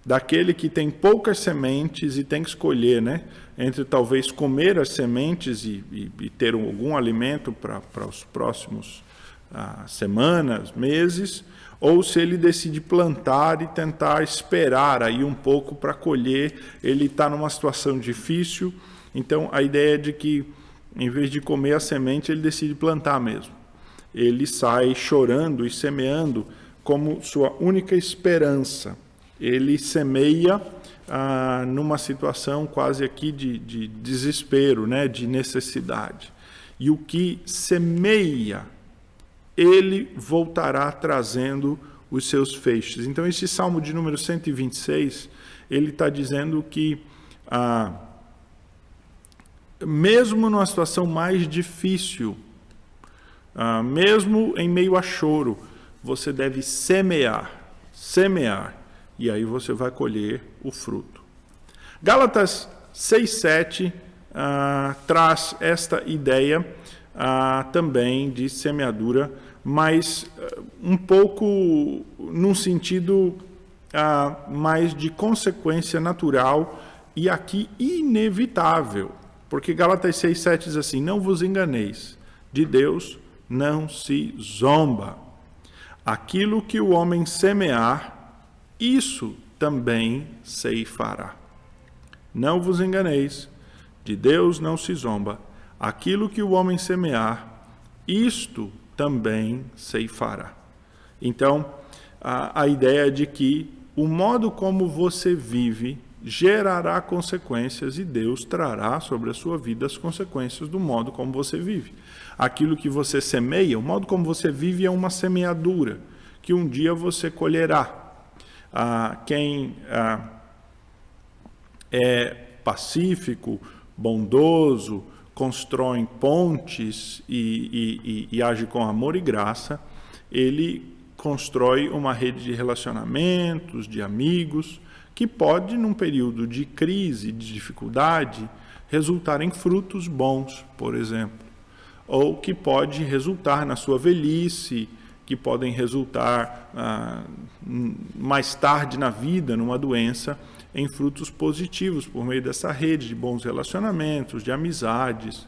daquele que tem poucas sementes e tem que escolher, né, entre talvez comer as sementes e ter algum alimento para os próximos semanas, meses, ou se ele decide plantar e tentar esperar aí um pouco para colher. Ele está numa situação difícil, então a ideia é de que, em vez de comer a semente, ele decide plantar mesmo. Ele sai chorando e semeando como sua única esperança. Ele semeia numa situação quase aqui de desespero, né, de necessidade. E o que semeia, ele voltará trazendo os seus feixes. Então, esse Salmo de número 126, ele está dizendo que, mesmo numa situação mais difícil, mesmo em meio a choro, você deve semear, e aí você vai colher o fruto. Gálatas 6:7 traz esta ideia também de semeadura, mas um pouco num sentido mais de consequência natural e aqui inevitável, porque Gálatas 6:7 diz assim: não vos enganeis, de Deus não se zomba. Aquilo que o homem semear, isso também ceifará. Não vos enganeis, de Deus não se zomba. Aquilo que o homem semear, isto também ceifará. Então, a ideia de que o modo como você vive gerará consequências e Deus trará sobre a sua vida as consequências do modo como você vive. Aquilo que você semeia, o modo como você vive é uma semeadura que um dia você colherá. Quem é pacífico, bondoso, constrói pontes e age com amor e graça, ele constrói uma rede de relacionamentos, de amigos, que pode, num período de crise, de dificuldade, resultar em frutos bons, por exemplo. Ou que pode resultar na sua velhice, que podem resultar mais tarde na vida, numa doença, em frutos positivos por meio dessa rede de bons relacionamentos, de amizades.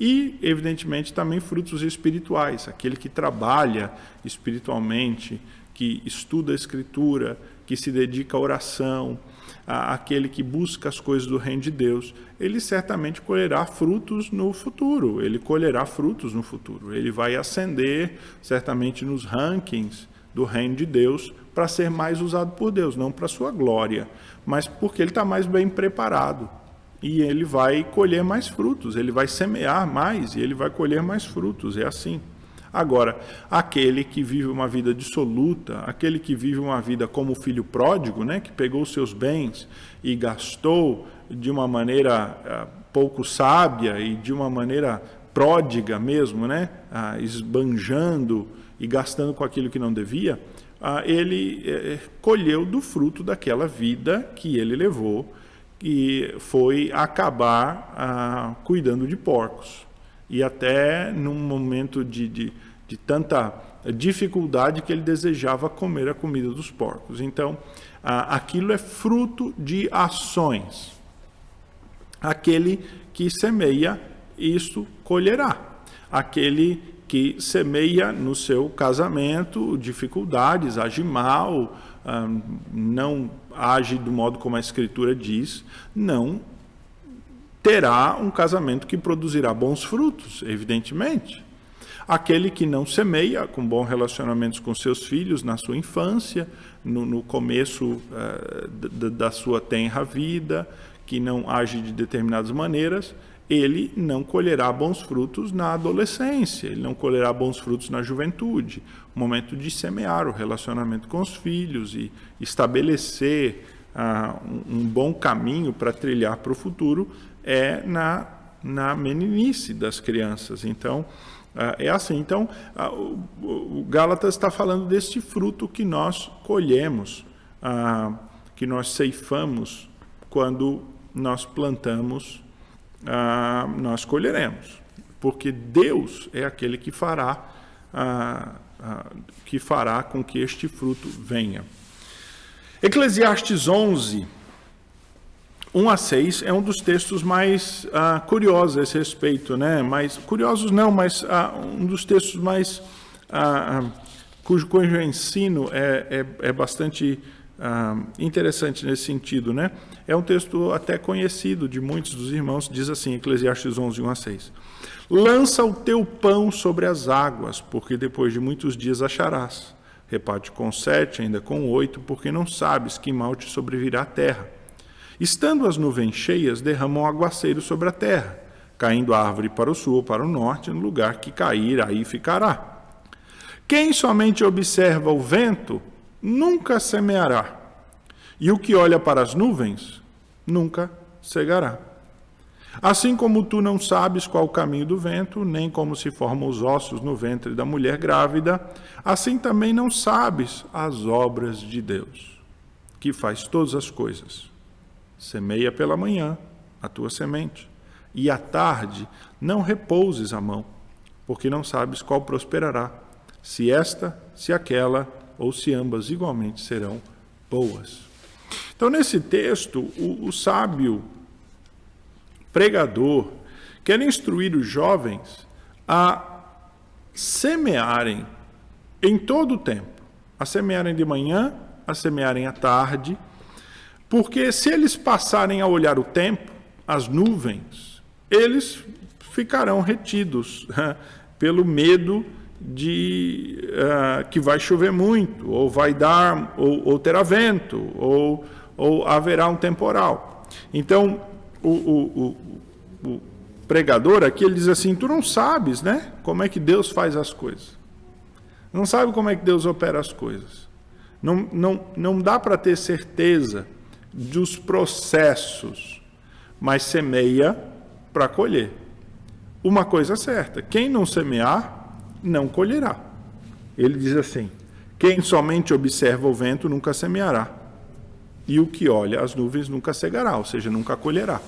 E, evidentemente, também frutos espirituais, aquele que trabalha espiritualmente, que estuda a Escritura, que se dedica à oração, aquele que busca as coisas do reino de Deus, ele certamente colherá frutos no futuro, ele vai ascender certamente nos rankings do reino de Deus para ser mais usado por Deus, não para sua glória, mas porque ele está mais bem preparado. E ele vai colher mais frutos, ele vai semear mais e ele vai colher mais frutos, é assim. Agora, aquele que vive uma vida dissoluta, aquele que vive uma vida como o filho pródigo, né, que pegou os seus bens e gastou de uma maneira pouco sábia e de uma maneira pródiga mesmo, né, esbanjando e gastando com aquilo que não devia, ele colheu do fruto daquela vida que ele levou, e foi acabar cuidando de porcos. E até num momento de tanta dificuldade que ele desejava comer a comida dos porcos. Então, aquilo é fruto de ações. Aquele que semeia, isso colherá. Aquele que semeia no seu casamento dificuldades, age mal, não age do modo como a Escritura diz, não terá um casamento que produzirá bons frutos, evidentemente. Aquele que não semeia com bons relacionamentos com seus filhos na sua infância, no começo da sua tenra vida, que não age de determinadas maneiras, ele não colherá bons frutos na adolescência, ele não colherá bons frutos na juventude. O momento de semear o relacionamento com os filhos e estabelecer um bom caminho para trilhar para o futuro é na meninice das crianças. Então, é assim. Então, o Gálatas está falando deste fruto que nós colhemos, que nós ceifamos quando nós plantamos, nós colheremos, porque Deus é aquele que fará com que este fruto venha. Eclesiastes 11, 1 a 6 é um dos textos mais curiosos a esse respeito, né? Mais curiosos não, mas um dos textos mais cujo ensino é bastante interessante nesse sentido, né? É um texto até conhecido de muitos dos irmãos, diz assim, Eclesiastes 11, 1 a 6. Lança o teu pão sobre as águas, porque depois de muitos dias acharás. Reparte com 7, ainda com 8, porque não sabes que mal te sobrevirá a terra. Estando as nuvens cheias, derramam aguaceiro sobre a terra, caindo a árvore para o sul ou para o norte, no lugar que cair, aí ficará. Quem somente observa o vento, nunca semeará, e o que olha para as nuvens, nunca cegará. Assim como tu não sabes qual o caminho do vento, nem como se formam os ossos no ventre da mulher grávida, assim também não sabes as obras de Deus, que faz todas as coisas. Semeia pela manhã a tua semente, e à tarde não repouses a mão, porque não sabes qual prosperará, se esta, se aquela, ou se ambas igualmente serão boas. Então, nesse texto, o sábio pregador quer instruir os jovens a semearem em todo o tempo, a semearem de manhã, a semearem à tarde, porque se eles passarem a olhar o tempo, as nuvens, eles ficarão retidos pelo medo de que vai chover muito, ou vai dar, ou terá vento, ou haverá um temporal. Então, o pregador aqui, ele diz assim, tu não sabes, né, como é que Deus faz as coisas. Não sabe como é que Deus opera as coisas. Não dá para ter certeza dos processos, mas semeia para colher. Uma coisa certa, quem não semear, não colherá. Ele diz assim, quem somente observa o vento nunca semeará, e o que olha as nuvens nunca cegará, ou seja, nunca colherá.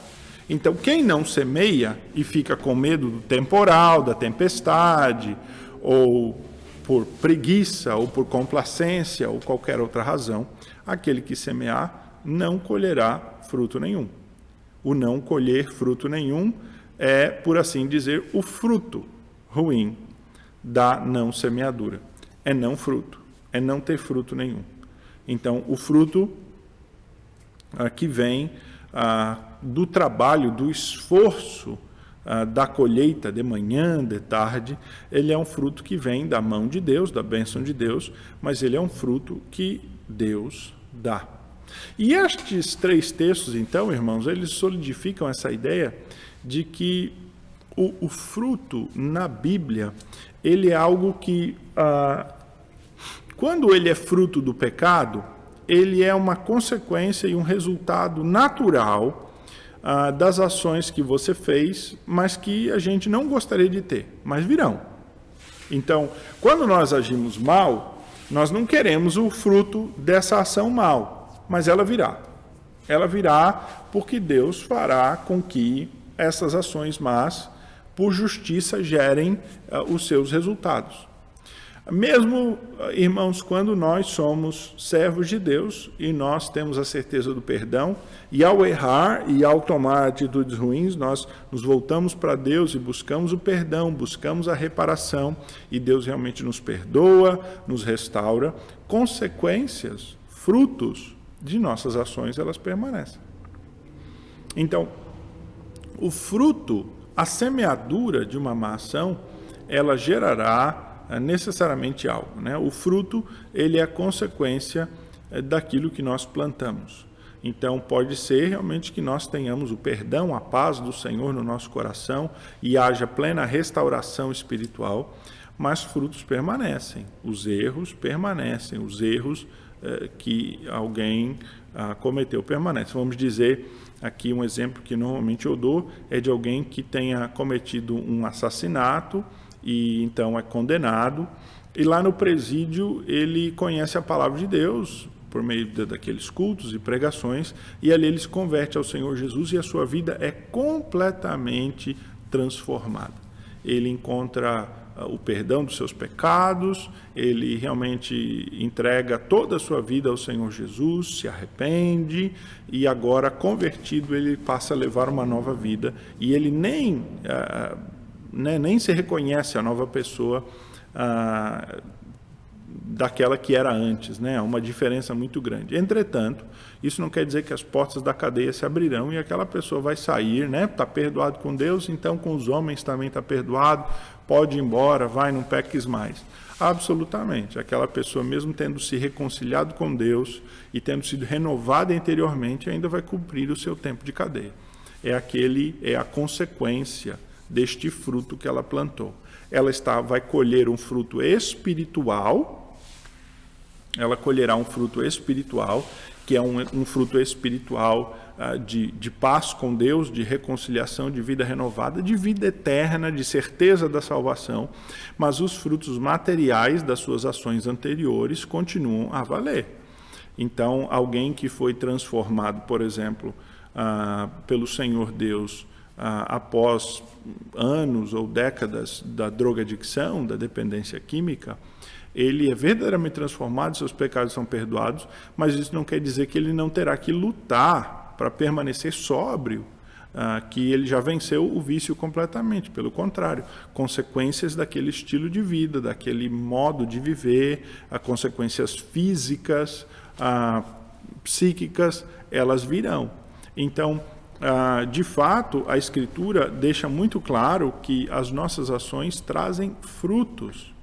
Então, quem não semeia e fica com medo do temporal, da tempestade, ou por preguiça, ou por complacência, ou qualquer outra razão, aquele que semear não colherá fruto nenhum. O não colher fruto nenhum é, por assim dizer, o fruto ruim da não semeadura. É não fruto, é não ter fruto nenhum. Então, o fruto que vem do trabalho, do esforço da colheita de manhã, de tarde, ele é um fruto que vem da mão de Deus, da bênção de Deus, mas ele é um fruto que Deus dá. E estes 3 textos, então, irmãos, eles solidificam essa ideia de que o fruto na Bíblia, ele é algo que, quando ele é fruto do pecado, ele é uma consequência e um resultado natural das ações que você fez, mas que a gente não gostaria de ter, mas virão. Então, quando nós agimos mal, nós não queremos o fruto dessa ação mal, mas ela virá. Ela virá porque Deus fará com que essas ações más, por justiça, gerem os seus resultados. Mesmo, irmãos, quando nós somos servos de Deus e nós temos a certeza do perdão, e ao errar e ao tomar atitudes ruins, nós nos voltamos para Deus e buscamos o perdão, buscamos a reparação, e Deus realmente nos perdoa, nos restaura. Consequências, frutos de nossas ações, elas permanecem. Então, o fruto, a semeadura de uma má ação, ela gerará necessariamente algo, né? O fruto, ele é a consequência daquilo que nós plantamos. Então, pode ser realmente que nós tenhamos o perdão, a paz do Senhor no nosso coração e haja plena restauração espiritual, mas frutos permanecem, os erros permanecem, os erros que alguém cometeu permanecem. Vamos dizer aqui um exemplo que normalmente eu dou, é de alguém que tenha cometido um assassinato e então é condenado, e lá no presídio ele conhece a palavra de Deus, por meio daqueles cultos e pregações, e ali ele se converte ao Senhor Jesus e a sua vida é completamente transformada. Ele encontra o perdão dos seus pecados, ele realmente entrega toda a sua vida ao Senhor Jesus, se arrepende e agora, convertido, ele passa a levar uma nova vida e ele nem se reconhece a nova pessoa daquela que era antes, né? Há uma diferença muito grande. Entretanto, isso não quer dizer que as portas da cadeia se abrirão e aquela pessoa vai sair, né? Está perdoado com Deus, então com os homens também está perdoado, pode ir embora, vai, não peques mais. Absolutamente. Aquela pessoa, mesmo tendo se reconciliado com Deus e tendo sido renovada interiormente, ainda vai cumprir o seu tempo de cadeia. É a consequência deste fruto que ela plantou. Ela vai colher um fruto espiritual, ela colherá um fruto espiritual, que é um fruto espiritual de paz com Deus, de reconciliação, de vida renovada, de vida eterna, de certeza da salvação, mas os frutos materiais das suas ações anteriores continuam a valer. Então, alguém que foi transformado, por exemplo, pelo Senhor Deus, após anos ou décadas da drogadicção, da dependência química, ele é verdadeiramente transformado, seus pecados são perdoados, mas isso não quer dizer que ele não terá que lutar para permanecer sóbrio, que ele já venceu o vício completamente. Pelo contrário, consequências daquele estilo de vida, daquele modo de viver, consequências físicas, psíquicas, elas virão. Então, de fato, a Escritura deixa muito claro que as nossas ações trazem frutos,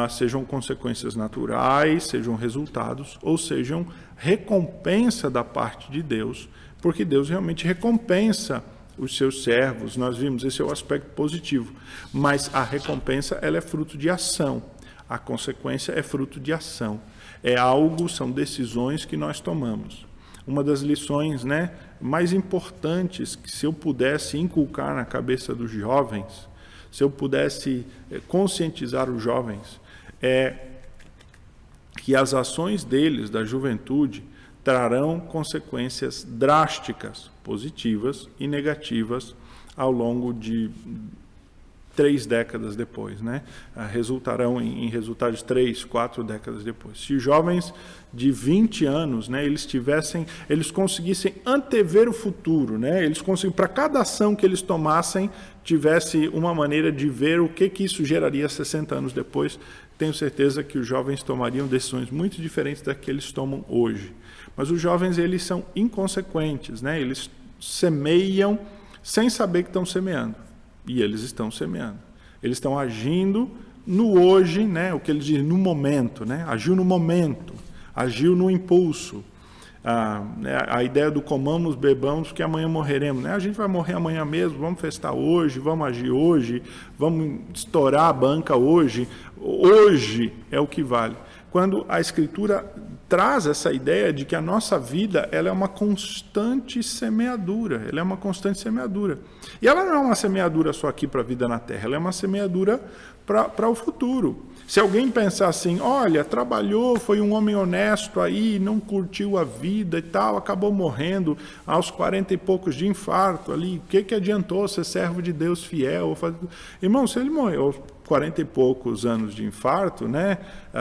sejam consequências naturais, sejam resultados, ou sejam recompensa da parte de Deus, porque Deus realmente recompensa os seus servos. Nós vimos, esse é o aspecto positivo, mas a recompensa ela é fruto de ação, a consequência é fruto de ação, são decisões que nós tomamos. Uma das lições, mais importantes que se eu pudesse inculcar na cabeça dos jovens, se eu pudesse conscientizar os jovens, é que as ações deles, da juventude, trarão consequências drásticas, positivas e negativas, ao longo de 3 décadas depois, resultarão em resultados 3, 4 décadas depois. Se jovens de 20 anos, eles conseguissem antever o futuro, para cada ação que eles tomassem, tivesse uma maneira de ver o que isso geraria 60 anos depois, tenho certeza que os jovens tomariam decisões muito diferentes das que eles tomam hoje. Mas os jovens, eles são inconsequentes, eles semeiam sem saber que estão semeando. E eles estão semeando. Eles estão agindo no hoje, o que eles dizem, no momento, agiu no momento, agiu no impulso. A ideia do comamos, bebamos, porque amanhã morreremos. A gente vai morrer amanhã mesmo, vamos festar hoje, vamos agir hoje, vamos estourar a banca hoje. Hoje é o que vale. Quando a Escritura traz essa ideia de que a nossa vida ela é uma constante semeadura, E ela não é uma semeadura só aqui para a vida na Terra, ela é uma semeadura para o futuro. Se alguém pensar assim, olha, trabalhou, foi um homem honesto aí, não curtiu a vida e tal, acabou morrendo aos 40 e poucos de infarto ali, o que adiantou ser servo de Deus fiel? Irmão, se ele morreu aos 40 e poucos anos de infarto,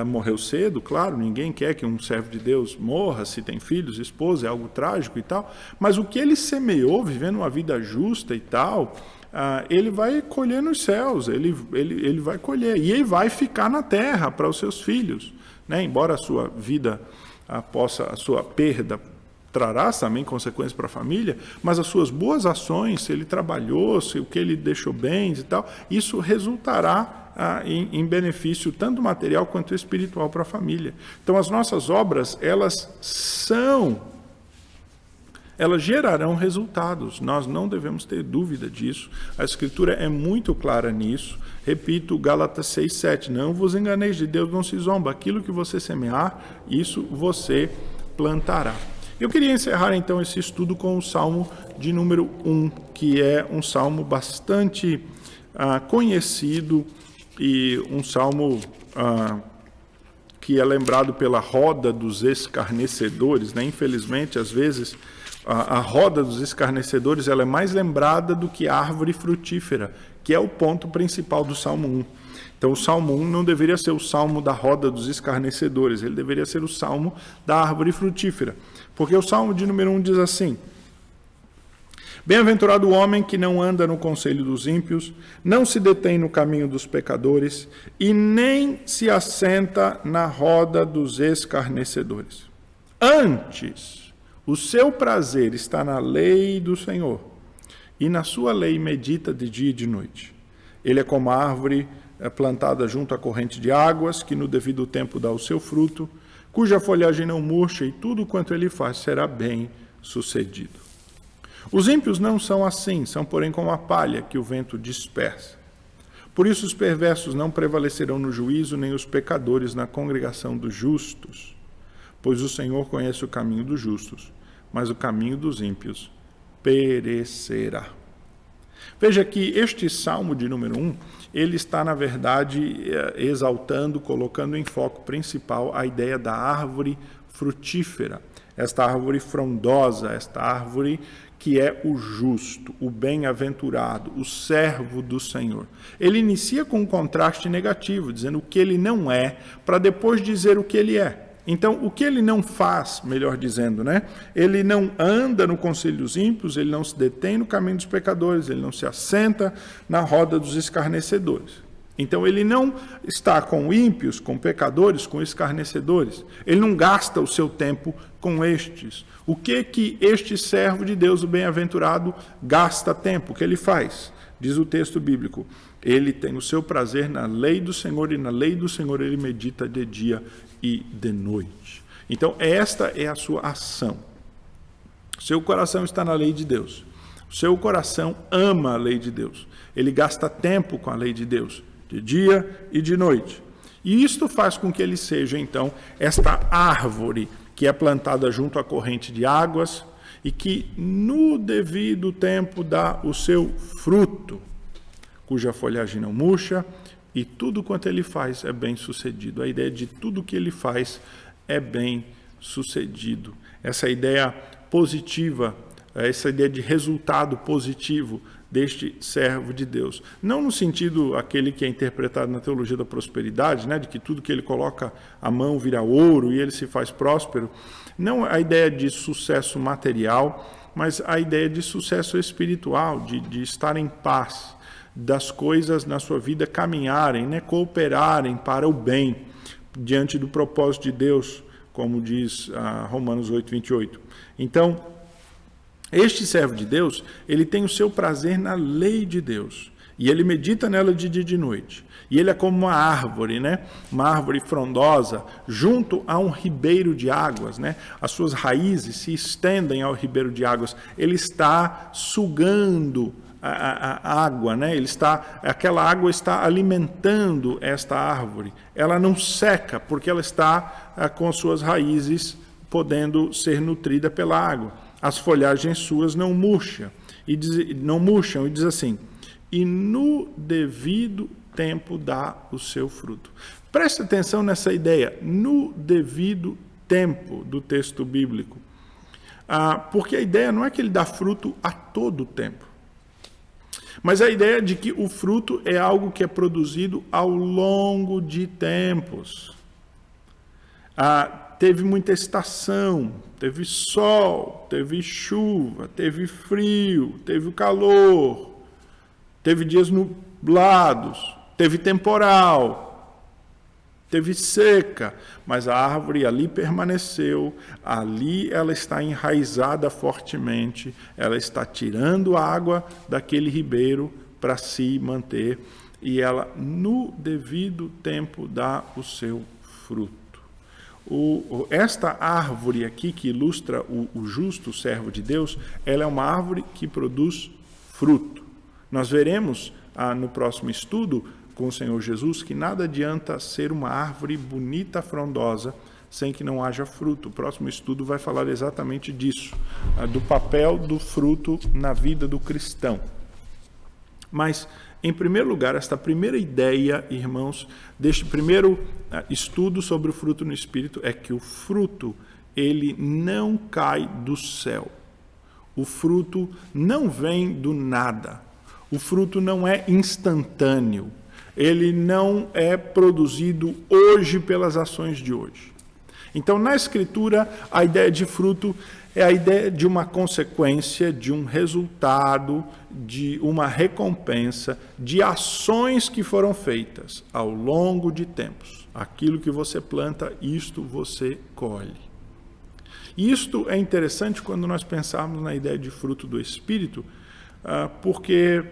morreu cedo, claro, ninguém quer que um servo de Deus morra, se tem filhos, esposa, é algo trágico e tal, mas o que ele semeou, vivendo uma vida justa e tal, ele vai colher nos céus, ele vai colher, e ele vai ficar na terra para os seus filhos, embora a sua vida a sua perda trará também consequências para a família, mas as suas boas ações, se ele trabalhou, se o que ele deixou bens e tal, isso resultará em benefício tanto material quanto espiritual para a família. Então, as nossas obras, elas gerarão resultados, nós não devemos ter dúvida disso, a Escritura é muito clara nisso. Repito, Gálatas 6:7, não vos enganeis, de Deus não se zomba, aquilo que você semear, isso você plantará. Eu queria encerrar então esse estudo com o Salmo de número 1, que é um salmo bastante conhecido e um salmo que é lembrado pela roda dos escarnecedores, né? Infelizmente, às vezes, a roda dos escarnecedores ela é mais lembrada do que a árvore frutífera, que é o ponto principal do Salmo 1. Então, o Salmo 1 não deveria ser o salmo da roda dos escarnecedores, ele deveria ser o salmo da árvore frutífera. Porque o Salmo de número 1 diz assim: bem-aventurado o homem que não anda no conselho dos ímpios, não se detém no caminho dos pecadores e nem se assenta na roda dos escarnecedores. Antes, o seu prazer está na lei do Senhor, e na sua lei medita de dia e de noite. Ele é como a árvore plantada junto à corrente de águas, que no devido tempo dá o seu fruto, cuja folhagem não murcha, e tudo quanto ele faz será bem sucedido. Os ímpios não são assim, são porém como a palha que o vento dispersa. Por isso os perversos não prevalecerão no juízo, nem os pecadores na congregação dos justos. Pois o Senhor conhece o caminho dos justos, mas o caminho dos ímpios perecerá. Veja que este Salmo de número 1, ele está, na verdade, exaltando, colocando em foco principal a ideia da árvore frutífera, esta árvore frondosa, esta árvore que é o justo, o bem-aventurado, o servo do Senhor. Ele inicia com um contraste negativo, dizendo o que ele não é, para depois dizer o que ele é. Então, o que ele não faz, melhor dizendo, né? Ele não anda no conselho dos ímpios, ele não se detém no caminho dos pecadores, ele não se assenta na roda dos escarnecedores. Então, ele não está com ímpios, com pecadores, com escarnecedores. Ele não gasta o seu tempo com estes. O que este servo de Deus, o bem-aventurado, gasta tempo? O que ele faz? Diz o texto bíblico: ele tem o seu prazer na lei do Senhor, e na lei do Senhor ele medita de dia e de noite. Então, esta é a sua ação. O seu coração está na lei de Deus. O seu coração ama a lei de Deus. Ele gasta tempo com a lei de Deus, de dia e de noite. E isto faz com que ele seja, então, esta árvore que é plantada junto à corrente de águas e que, no devido tempo, dá o seu fruto, cuja folhagem não murcha, e tudo quanto ele faz é bem sucedido. A ideia de tudo que ele faz é bem sucedido. Essa ideia positiva, essa ideia de resultado positivo deste servo de Deus. Não no sentido aquele que é interpretado na teologia da prosperidade, né, de que tudo que ele coloca a mão vira ouro e ele se faz próspero. Não a ideia de sucesso material, mas a ideia de sucesso espiritual, de estar em paz, das coisas na sua vida caminharem, né, cooperarem para o bem, diante do propósito de Deus, como diz Romanos 8:28. Então, este servo de Deus, ele tem o seu prazer na lei de Deus, e ele medita nela de dia e de noite. E ele é como uma árvore, né? Uma árvore frondosa, junto a um ribeiro de águas, né? As suas raízes se estendem ao ribeiro de águas. Ele está sugando a água, né? Aquela água está alimentando esta árvore. Ela não seca, porque ela está com as suas raízes podendo ser nutrida pela água. As folhagens suas não murcham. E diz assim: e no devido tempo dá o seu fruto. Preste atenção nessa ideia, no devido tempo do texto bíblico. Porque a ideia não é que ele dá fruto a todo tempo, mas a ideia de que o fruto é algo que é produzido ao longo de tempos. Teve muita estação, teve sol, teve chuva, teve frio, teve calor, teve dias nublados, teve temporal. teve seca, mas a árvore ali permaneceu, ali ela está enraizada fortemente, ela está tirando água daquele ribeiro para se manter, e ela, no devido tempo, dá o seu fruto. Esta árvore aqui, que ilustra o justo servo de Deus, ela é uma árvore que produz fruto. Nós veremos no próximo estudo com o Senhor Jesus que nada adianta ser uma árvore bonita, frondosa, sem que não haja fruto. O próximo estudo vai falar exatamente disso, do papel do fruto na vida do cristão. Mas, em primeiro lugar, esta primeira ideia, irmãos, deste primeiro estudo sobre o fruto no Espírito é que o fruto, ele não cai do céu. O fruto não vem do nada. O fruto não é instantâneo. Ele não é produzido hoje pelas ações de hoje. Então, na Escritura, a ideia de fruto é a ideia de uma consequência, de um resultado, de uma recompensa, de ações que foram feitas ao longo de tempos. Aquilo que você planta, isto você colhe. Isto é interessante quando nós pensarmos na ideia de fruto do Espírito, porque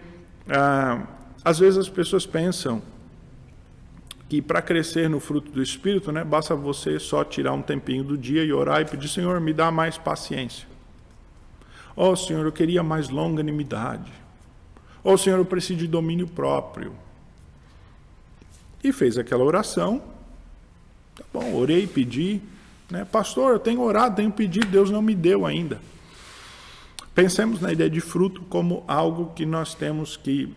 às vezes as pessoas pensam que para crescer no fruto do Espírito, né, basta você só tirar um tempinho do dia e orar e pedir: Senhor, me dá mais paciência. Oh, Senhor, eu queria mais longanimidade. Oh, Senhor, eu preciso de domínio próprio. E fez aquela oração. Tá bom, orei, pedi. Né? Pastor, eu tenho orado, tenho pedido, Deus não me deu ainda. Pensemos na ideia de fruto como algo que nós temos que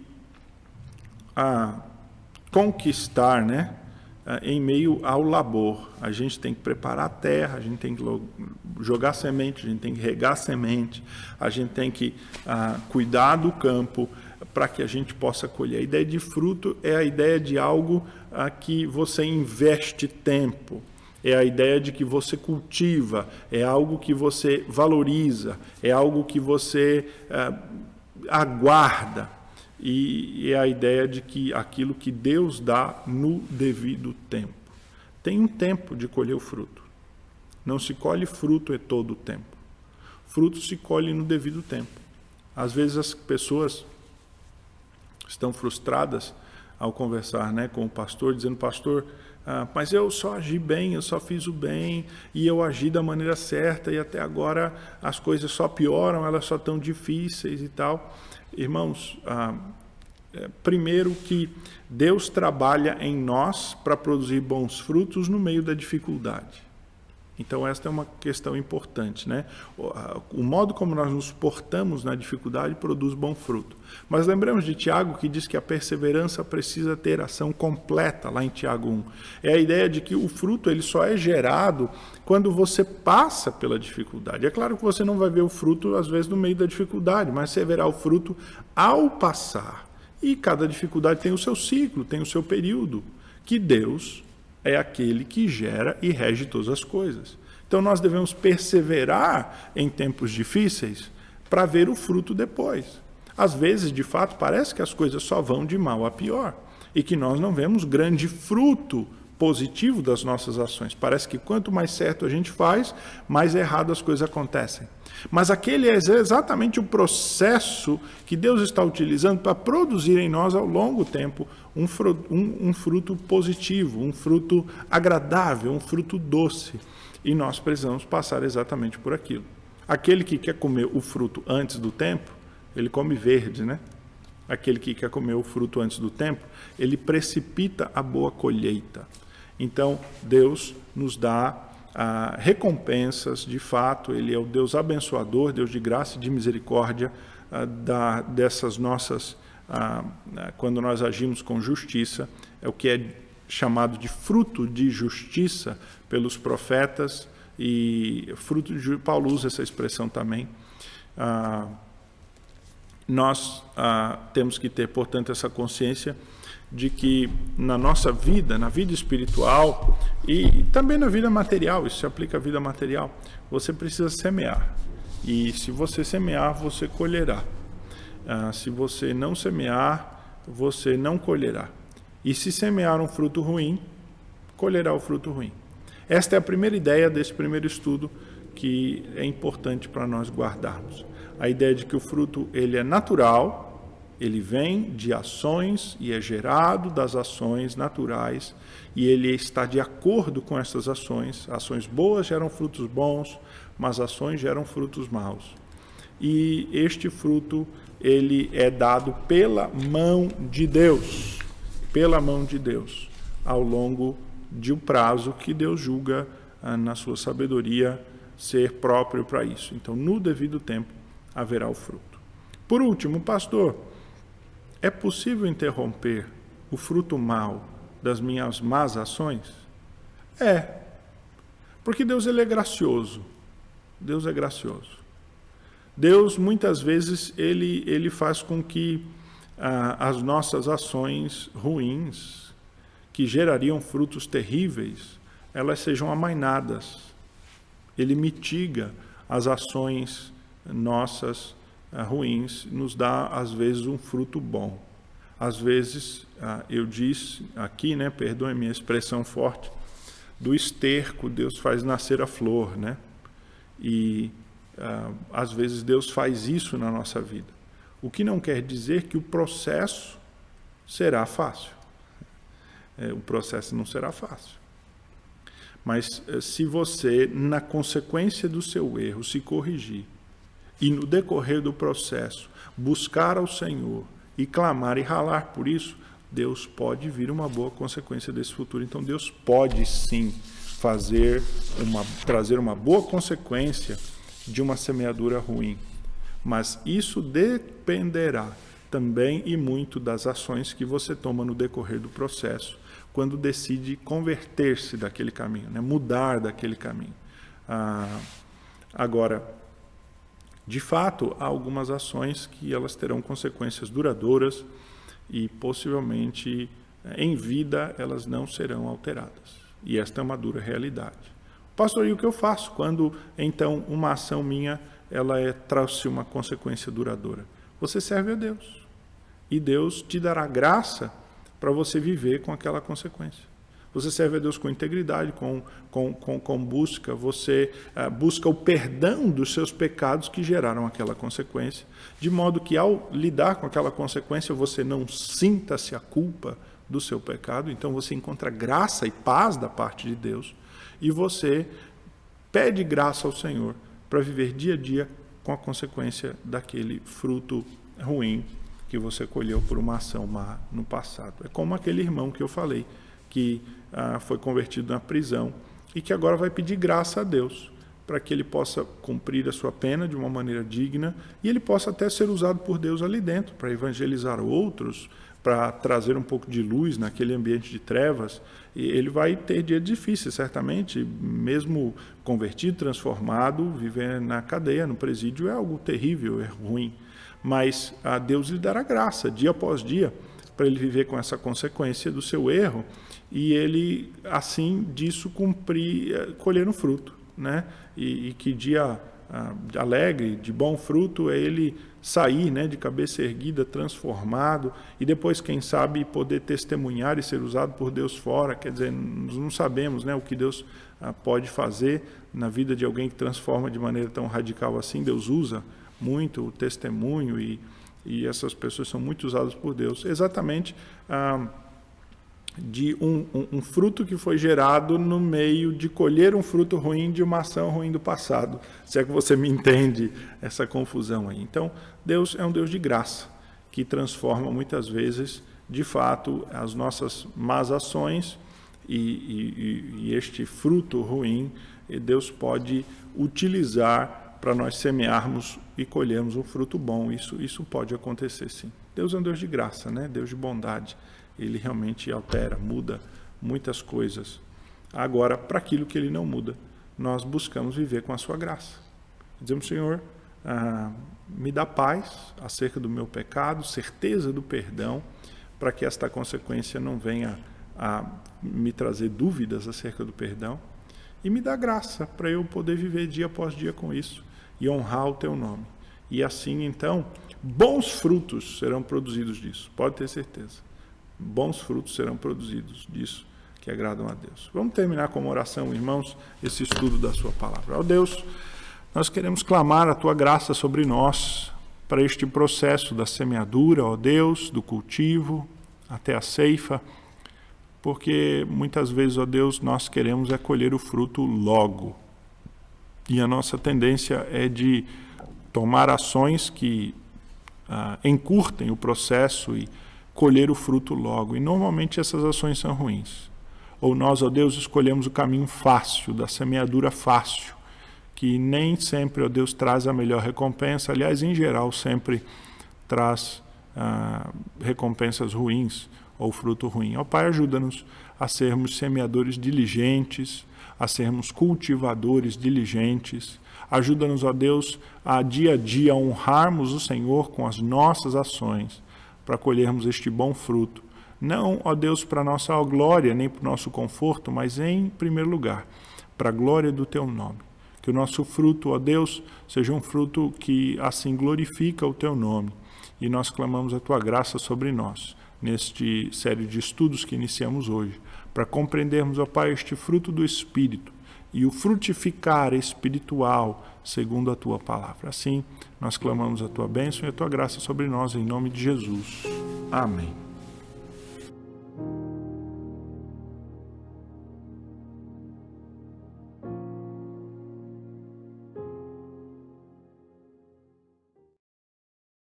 conquistar, né? Em meio ao labor. A gente tem que preparar a terra, a gente tem que jogar semente, a gente tem que regar semente, a gente tem que cuidar do campo para que a gente possa colher. A ideia de fruto é a ideia de algo que você investe tempo, é a ideia de que você cultiva, é algo que você valoriza, é algo que você aguarda. E é a ideia de que aquilo que Deus dá no devido tempo. Tem um tempo de colher o fruto. Não se colhe fruto todo o tempo. Fruto se colhe no devido tempo. Às vezes as pessoas estão frustradas ao conversar, né, com o pastor, dizendo: pastor, mas eu só agi bem, eu só fiz o bem, e eu agi da maneira certa, e até agora as coisas só pioram, elas só estão difíceis e tal. Irmãos, primeiro que Deus trabalha em nós para produzir bons frutos no meio da dificuldade. Então, esta é uma questão importante, né? O modo como nós nos portamos na dificuldade produz bom fruto. Mas lembramos de Tiago, que diz que a perseverança precisa ter ação completa, lá em Tiago 1. É a ideia de que o fruto ele só é gerado quando você passa pela dificuldade. É claro que você não vai ver o fruto, às vezes, no meio da dificuldade, mas você verá o fruto ao passar. E cada dificuldade tem o seu ciclo, tem o seu período, que Deus é aquele que gera e rege todas as coisas. Então, nós devemos perseverar em tempos difíceis para ver o fruto depois. Às vezes, de fato, parece que as coisas só vão de mal a pior e que nós não vemos grande fruto positivo das nossas ações. Parece que quanto mais certo a gente faz, mais errado as coisas acontecem. Mas aquele é exatamente o processo que Deus está utilizando para produzir em nós ao longo tempo um fruto positivo, um fruto agradável, um fruto doce. E nós precisamos passar exatamente por aquilo. Aquele que quer comer o fruto antes do tempo, ele come verde, né? Aquele que quer comer o fruto antes do tempo, ele precipita a boa colheita. Então, Deus nos dá recompensas, de fato, Ele é o Deus abençoador, Deus de graça e de misericórdia, dessas nossas, quando nós agimos com justiça, é o que é chamado de fruto de justiça pelos profetas, e fruto de Paulo usa essa expressão também. Nós temos que ter, portanto, essa consciência de que na nossa vida, na vida espiritual e também na vida material, isso se aplica à vida material, você precisa semear. E se você semear, você colherá. Se você não semear, você não colherá. E se semear um fruto ruim, colherá o fruto ruim. Esta é a primeira ideia desse primeiro estudo que é importante para nós guardarmos. A ideia de que o fruto ele é natural, ele vem de ações e é gerado das ações naturais e ele está de acordo com essas ações. Ações boas geram frutos bons, mas ações geram frutos maus. E este fruto ele é dado pela mão de Deus, ao longo de um prazo que Deus julga na sua sabedoria ser próprio para isso. Então, no devido tempo, haverá o fruto. Por último, pastor, é possível interromper o fruto mau das minhas más ações? É, porque Deus ele é gracioso. Deus é gracioso. Deus, muitas vezes, ele faz com que as nossas ações ruins, que gerariam frutos terríveis, elas sejam amainadas. Ele mitiga as ações nossas ruins, nos dá, às vezes, um fruto bom. Às vezes, eu disse aqui, perdoe minha expressão forte, do esterco Deus faz nascer a flor, E às vezes Deus faz isso na nossa vida. O que não quer dizer que o processo será fácil. O processo não será fácil. Mas se você, na consequência do seu erro, se corrigir e no decorrer do processo buscar ao Senhor e clamar e ralar por isso, Deus pode vir uma boa consequência desse futuro. Então Deus pode sim trazer uma boa consequência de uma semeadura ruim. Mas isso dependerá também e muito das ações que você toma no decorrer do processo, quando decide converter-se daquele caminho, mudar daquele caminho. Agora, de fato, há algumas ações que elas terão consequências duradouras e possivelmente em vida elas não serão alteradas. E esta é uma dura realidade. Pastor, e o que eu faço quando, então, uma ação minha trouxe uma consequência duradoura? Você serve a Deus. E Deus te dará graça para você viver com aquela consequência. Você serve a Deus com integridade, com busca. Você busca o perdão dos seus pecados que geraram aquela consequência. De modo que, ao lidar com aquela consequência, você não sinta-se a culpa do seu pecado. Então, você encontra graça e paz da parte de Deus. E você pede graça ao Senhor para viver dia a dia com a consequência daquele fruto ruim que você colheu por uma ação má no passado. É como aquele irmão que eu falei, que foi convertido na prisão e que agora vai pedir graça a Deus para que ele possa cumprir a sua pena de uma maneira digna e ele possa até ser usado por Deus ali dentro para evangelizar outros, para trazer um pouco de luz naquele ambiente de trevas. E ele vai ter dias difíceis, certamente, mesmo convertido, transformado, viver na cadeia, no presídio, é algo terrível, é ruim. Mas a Deus lhe dará graça, dia após dia, para ele viver com essa consequência do seu erro e ele, assim, disso colher um fruto. E que dia alegre, de bom fruto, é ele sair de cabeça erguida, transformado, e depois, quem sabe, poder testemunhar e ser usado por Deus fora. Quer dizer, nós não sabemos o que Deus pode fazer na vida de alguém que transforma de maneira tão radical assim. Deus usa muito o testemunho e essas pessoas são muito usadas por Deus. Exatamente de um fruto que foi gerado no meio de colher um fruto ruim de uma ação ruim do passado. Se é que você me entende essa confusão aí. Então, Deus é um Deus de graça, que transforma muitas vezes, de fato, as nossas más ações e este fruto ruim, Deus pode utilizar para nós semearmos e colhermos um fruto bom. Isso pode acontecer, sim. Deus é um Deus de graça, Deus de bondade. Ele realmente altera, muda muitas coisas. Agora, para aquilo que ele não muda, nós buscamos viver com a sua graça. Dizemos, Senhor, me dá paz acerca do meu pecado, certeza do perdão, para que esta consequência não venha a me trazer dúvidas acerca do perdão. E me dá graça para eu poder viver dia após dia com isso e honrar o teu nome. E assim, então, bons frutos serão produzidos disso, pode ter certeza. Bons frutos serão produzidos disso que agradam a Deus. Vamos terminar com uma oração, irmãos, esse estudo da sua palavra. Ó Deus, nós queremos clamar a tua graça sobre nós para este processo da semeadura, ó Deus, do cultivo até a ceifa, porque muitas vezes, ó Deus, nós queremos colher o fruto logo. E a nossa tendência é de tomar ações que encurtem o processo e colher o fruto logo. E normalmente essas ações são ruins. Ou nós, ó Deus, escolhemos o caminho fácil, da semeadura fácil, que nem sempre, ó Deus, traz a melhor recompensa. Aliás, em geral, sempre traz recompensas ruins ou fruto ruim. Ó Pai, ajuda-nos a sermos semeadores diligentes, a sermos cultivadores diligentes. Ajuda-nos, ó Deus, a dia honrarmos o Senhor com as nossas ações, para colhermos este bom fruto. Não, ó Deus, para a nossa glória, nem para o nosso conforto, mas em primeiro lugar, para a glória do teu nome. Que o nosso fruto, ó Deus, seja um fruto que assim glorifica o teu nome. E nós clamamos a tua graça sobre nós, neste série de estudos que iniciamos hoje, para compreendermos, ó Pai, este fruto do Espírito e o frutificar espiritual segundo a tua palavra. Assim, nós clamamos a tua bênção e a tua graça sobre nós, em nome de Jesus. Amém.